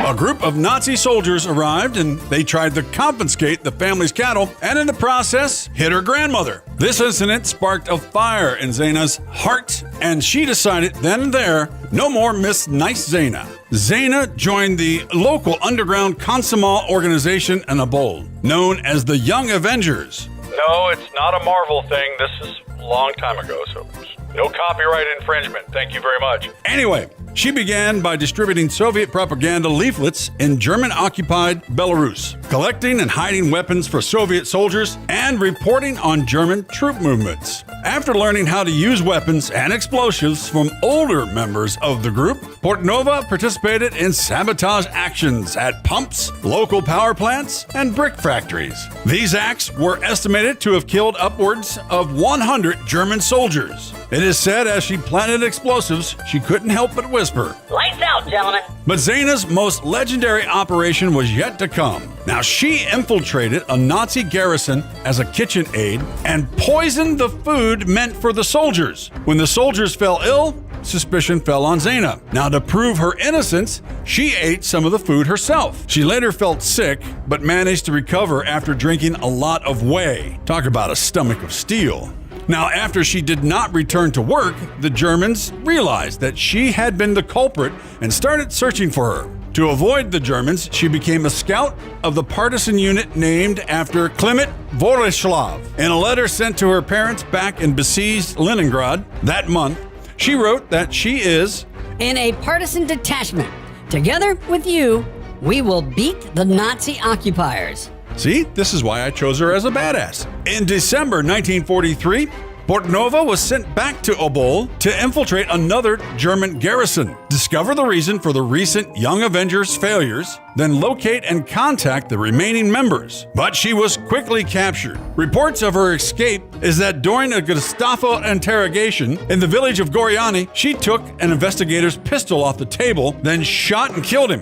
A group of Nazi soldiers arrived and they tried to confiscate the family's cattle and in the process hit her grandmother. This incident sparked a fire in Zina's heart and she decided then and there, no more Miss Nice Zina. Zina joined the local underground Consumal organization in Obol, known as the Young Avengers. No, it's not a Marvel thing. This is a long time ago, so no copyright infringement. Thank you very much. Anyway, she began by distributing Soviet propaganda leaflets in German-occupied Belarus, collecting and hiding weapons for Soviet soldiers, and reporting on German troop movements. After learning how to use weapons and explosives from older members of the group, Portnova participated in sabotage actions at pumps, local power plants, and brick factories. These acts were estimated to have killed upwards of 100 German soldiers. It is said as she planted explosives, she couldn't help but whisper, "Lights out, gentlemen." But Zina's most legendary operation was yet to come. Now, she infiltrated a Nazi garrison as a kitchen aide and poisoned the food meant for the soldiers. When the soldiers fell ill, suspicion fell on Zina. Now, to prove her innocence, she ate some of the food herself. She later felt sick, but managed to recover after drinking a lot of whey. Talk about a stomach of steel. Now, after she did not return to work, the Germans realized that she had been the culprit and started searching for her. To avoid the Germans, she became a scout of the partisan unit named after Klement Voroslav. In a letter sent to her parents back in besieged Leningrad that month, she wrote that she is in a partisan detachment. Together with you, we will beat the Nazi occupiers. See, this is why I chose her as a badass. In December 1943, Portnova was sent back to Obol to infiltrate another German garrison, discover the reason for the recent Young Avengers failures, then locate and contact the remaining members. But she was quickly captured. Reports of her escape is that during a Gestapo interrogation in the village of Goriani, she took an investigator's pistol off the table, then shot and killed him.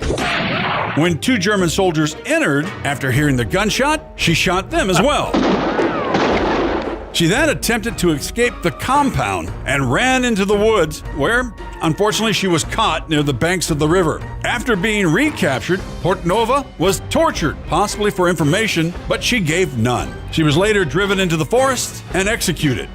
When two German soldiers entered after hearing the gunshot, she shot them as well. She then attempted to escape the compound and ran into the woods where, unfortunately, she was caught near the banks of the river. After being recaptured, Portnova was tortured, possibly for information, but she gave none. She was later driven into the forest and executed.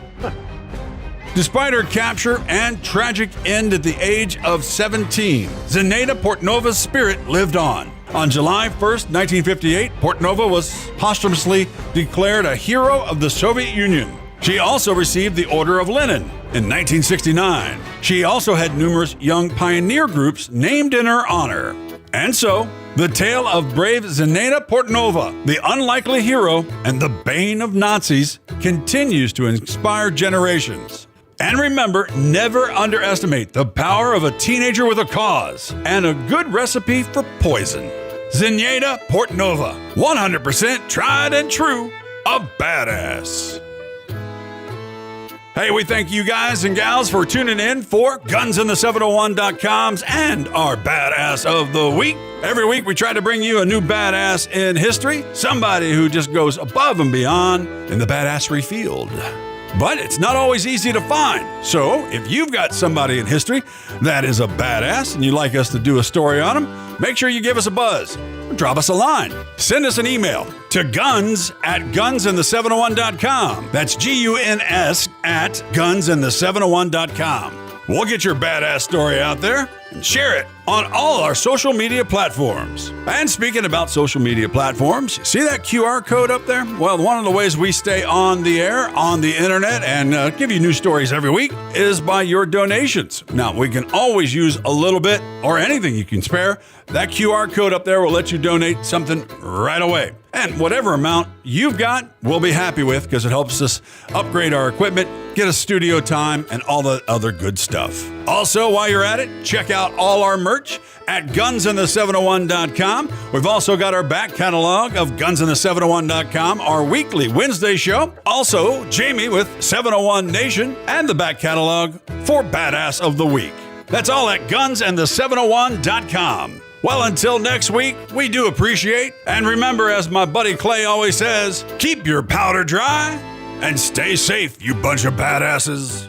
Despite her capture and tragic end at the age of 17, Zinaida Portnova's spirit lived on. On July 1st, 1958, Portnova was posthumously declared a hero of the Soviet Union. She also received the Order of Lenin in 1969. She also had numerous young pioneer groups named in her honor. And so, the tale of brave Zinaida Portnova, the unlikely hero and the bane of Nazis, continues to inspire generations. And remember, never underestimate the power of a teenager with a cause and a good recipe for poison. Zinaida Portnova, 100% tried and true, a badass. Hey, we thank you guys and gals for tuning in for GunsInThe701.com's and our Badass of the Week. Every week we try to bring you a new badass in history, somebody who just goes above and beyond in the badassery field. But it's not always easy to find. So if you've got somebody in history that is a badass and you'd like us to do a story on them, make sure you give us a buzz. Drop us a line. Send us an email to guns@gunsinthe701.com. That's GUNS at gunsinthe701.com. We'll get your badass story out there and share it on all our social media platforms. And speaking about social media platforms, see that QR code up there? Well, one of the ways we stay on the air, on the internet, and give you new stories every week is by your donations. Now, we can always use a little bit or anything you can spare. That QR code up there will let you donate something right away. And whatever amount you've got, we'll be happy with because it helps us upgrade our equipment, get us studio time, and all the other good stuff. Also, while you're at it, check out all our merch at GunsInThe701.com. We've also got our back catalog of GunsInThe701.com, our weekly Wednesday show. Also, Jamie with 701 Nation and the back catalog for Badass of the Week. That's all at GunsInThe701.com. Well, until next week, we do appreciate, and remember, as my buddy Clay always says, keep your powder dry And stay safe, you bunch of badasses.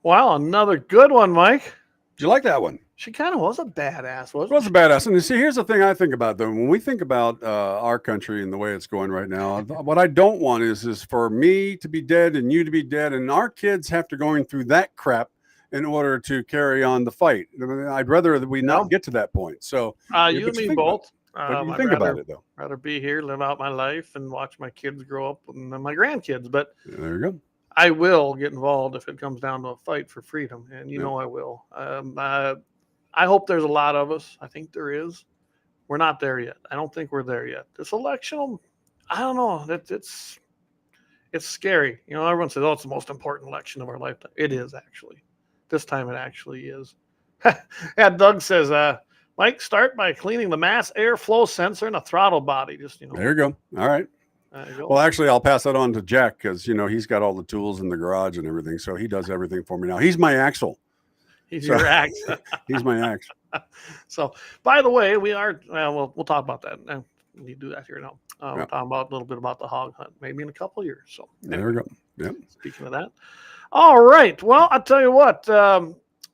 Wow, another good one, Mike. Did you like that one? She kind of was a badass, wasn't It was a badass. And you see, here's the thing I think about, though. When we think about our country and the way it's going right now, what I don't want is for me to be dead and you to be dead, and our kids have to going through that crap in order to carry on the fight. I mean, I'd rather that we not get to that point. So you and me both. What do you think about it, though? Rather be here, live out my life, and watch my kids grow up and then my grandkids. But there you go. I will get involved if it comes down to a fight for freedom, and you know I will. I hope there's a lot of us. I think there is. We're not there yet. I don't think we're there yet. This election, I don't know. It's scary. You know, everyone says, "Oh, it's the most important election of our lifetime." It is actually. This time, it actually is. Yeah, Doug says, Mike, start by cleaning the mass airflow sensor and a throttle body. Just there you go. All right. Well, actually, I'll pass that on to Jack because he's got all the tools in the garage and everything, so he does everything for me now. He's my axle. He's your axe. He's my axe. So, by the way, we are. We'll talk about that. And we do that here now. We're talking about a little bit about the hog hunt, maybe in a couple of years. So there we go. Yep. Speaking of that, all right. Well, I'll tell you what.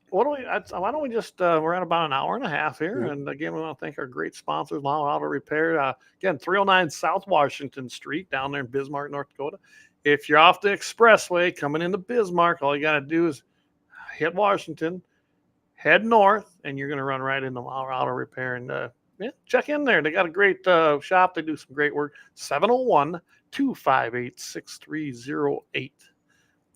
Why don't we just, we're at about an hour and a half here. Yeah. And again, we want to thank our great sponsors, Lauer Auto Repair. Again, 309 South Washington Street down there in Bismarck, North Dakota. If you're off the expressway coming into Bismarck, all you got to do is hit Washington, head north, and you're going to run right into Lauer Auto Repair. And check in there. They got a great shop. They do some great work. 701-258-6308.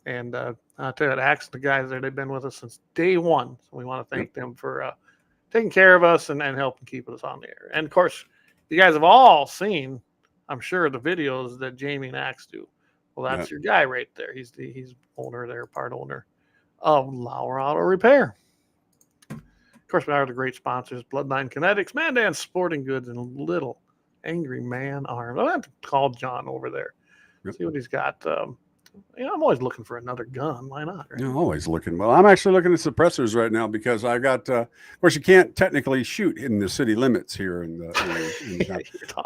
And I'll tell you, the guys there, they've been with us since day one. So we want to thank them for taking care of us and helping keep us on the air. And of course, you guys have all seen, I'm sure, the videos that Jamie and Axe do. Well, that's your guy right there. He's owner there, part owner of Lauer Auto Repair. Of course, we are the great sponsors, Bloodline Kinetics, Mandan Sporting Goods, and Little Angry Man Arms. I'll have to call John over there, see what he's got. I'm always looking for another gun. Why not? Right? You're always looking. Well, I'm actually looking at suppressors right now because I got, of course, you can't technically shoot in the city limits here in the town.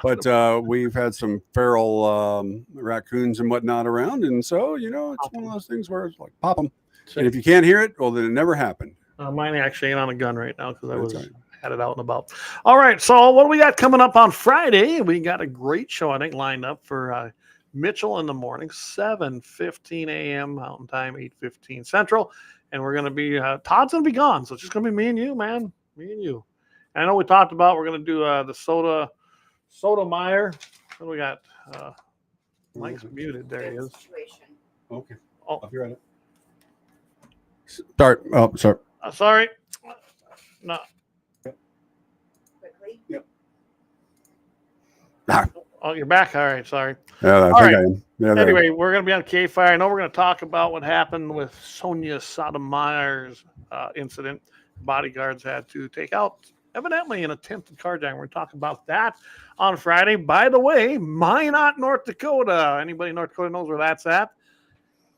But we've had some feral raccoons and whatnot around. And so, it's one of those things where it's like, pop them. And if you can't hear it, well, then it never happened. Mine actually ain't on a gun right now because I had it out and about. All right. So what do we got coming up on Friday? We got a great show, I think, lined up for Mitchell in the morning, 7:15 a.m. Mountain Time, 8:15 Central. And we're going to be, Todd's going to be gone. So it's just going to be me and you, man. Me and you. And I know we talked about, we're going to do the Soda Meyer. What do we got? Mike's muted. There he is. Okay. Oh. I'll be right up. Start. Oh, sorry. Sorry. No. Quickly. Yep. Oh, you're back. All right. Sorry. Yeah, I am. Yeah, anyway, we're going to be on KFYR. I know we're going to talk about what happened with Sonia Sotomayor's incident. Bodyguards had to take out, evidently, an attempted carjacking. We're going to talk about that on Friday. By the way, Minot, North Dakota. Anybody in North Dakota knows where that's at?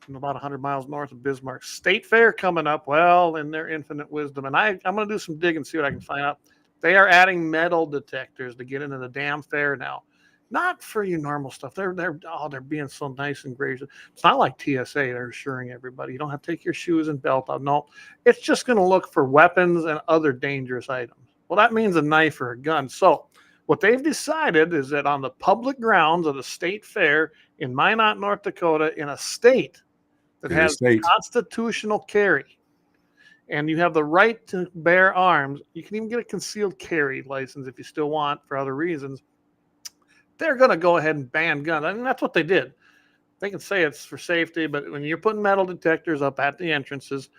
About 100 miles north of Bismarck. State Fair coming up. Well, in their infinite wisdom. And I'm going to do some digging and see what I can find out. They are adding metal detectors to get into the damn fair now. Not for your normal stuff. They're being so nice and gracious. It's not like TSA. They're assuring everybody you don't have to take your shoes and belt out. No, it's just going to look for weapons and other dangerous items. Well, that means a knife or a gun. So what they've decided is that on the public grounds of the state fair in Minot, North Dakota, in a state that has constitutional carry, and you have the right to bear arms, you can even get a concealed carry license if you still want for other reasons. They're going to go ahead and ban guns. I mean, that's what they did. They can say it's for safety, but when you're putting metal detectors up at the entrances,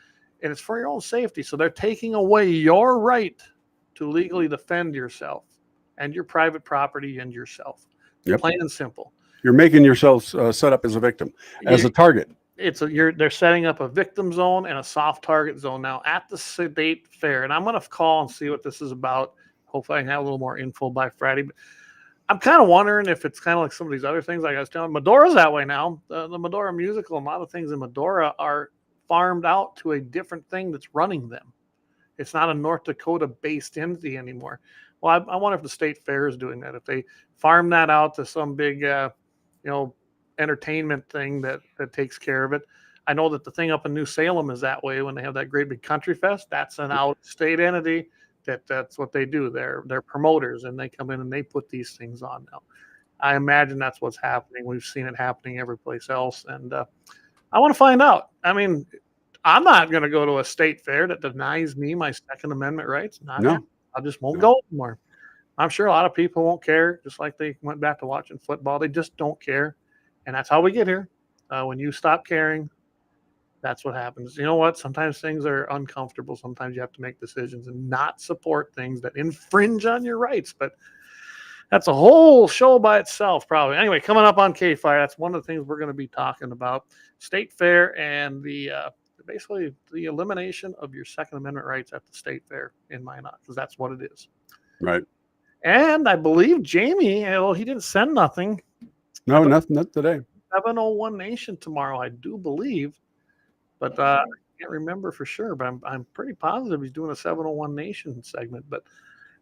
and it's for your own safety, so they're taking away your right to legally defend yourself and your private property and yourself. Yep. Plain and simple. You're making yourself set up as a victim, as a target. They're setting up a victim zone and a soft target zone now at the state fair. And I'm going to call and see what this is about. Hopefully I can have a little more info by Friday. But I'm kind of wondering if it's kind of like some of these other things like I was telling. Medora's that way now. The Medora musical, a lot of things in Medora are farmed out to a different thing that's running them. It's not a North Dakota-based entity anymore. Well, I wonder if the state fair is doing that. If they farm that out to some big, entertainment thing that takes care of it. I know that the thing up in New Salem is that way when they have that great big country fest. That's an out-of-state entity. That's what they do. They're promoters, and they come in and they put these things on now. I imagine that's what's happening. We've seen it happening every place else, and I want to find out. I mean, I'm not going to go to a state fair that denies me my Second Amendment rights. No. I just won't go anymore. I'm sure a lot of people won't care, just like they went back to watching football. They just don't care, and that's how we get here. When you stop caring, that's what happens. You know what? Sometimes things are uncomfortable. Sometimes you have to make decisions and not support things that infringe on your rights. But that's a whole show by itself, probably. Anyway, coming up on KFYR, that's one of the things we're going to be talking about: state fair and basically the elimination of your Second Amendment rights at the state fair in Minot, because that's what it is. Right. And I believe Jamie, he didn't send nothing. No, nothing, not today. 701 Nation tomorrow, I do believe. But I can't remember for sure, but I'm pretty positive he's doing a 701 Nation segment. But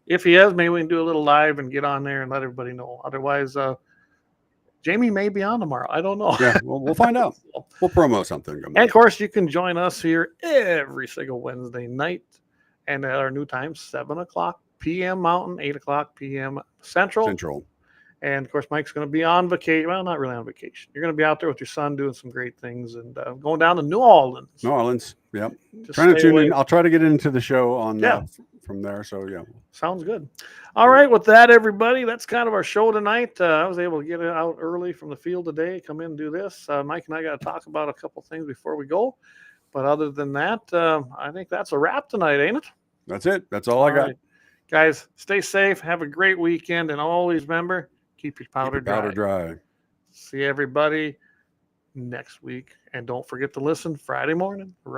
if he is, maybe we can do a little live and get on there and let everybody know. Otherwise, Jamie may be on tomorrow. I don't know. Yeah, we'll find out. We'll promo something. And of course, you can join us here every single Wednesday night, and at our new time, 7:00 p.m. Mountain, 8:00 p.m. Central. And of course, Mike's going to be on vacation. Well, not really on vacation. You're going to be out there with your son doing some great things and going down to New Orleans. New Orleans, yep. Just Trying to tune away. in. I'll try to get into the show on from there. So yeah, sounds good. All right, with that, everybody, that's kind of our show tonight. I was able to get it out early from the field today, come in and do this. Mike and I got to talk about a couple things before we go. But other than that, I think that's a wrap tonight, ain't it? That's it. That's all I got. Right. Guys, stay safe. Have a great weekend. And always remember, keep your powder dry. See everybody next week. And don't forget to listen Friday morning. Right.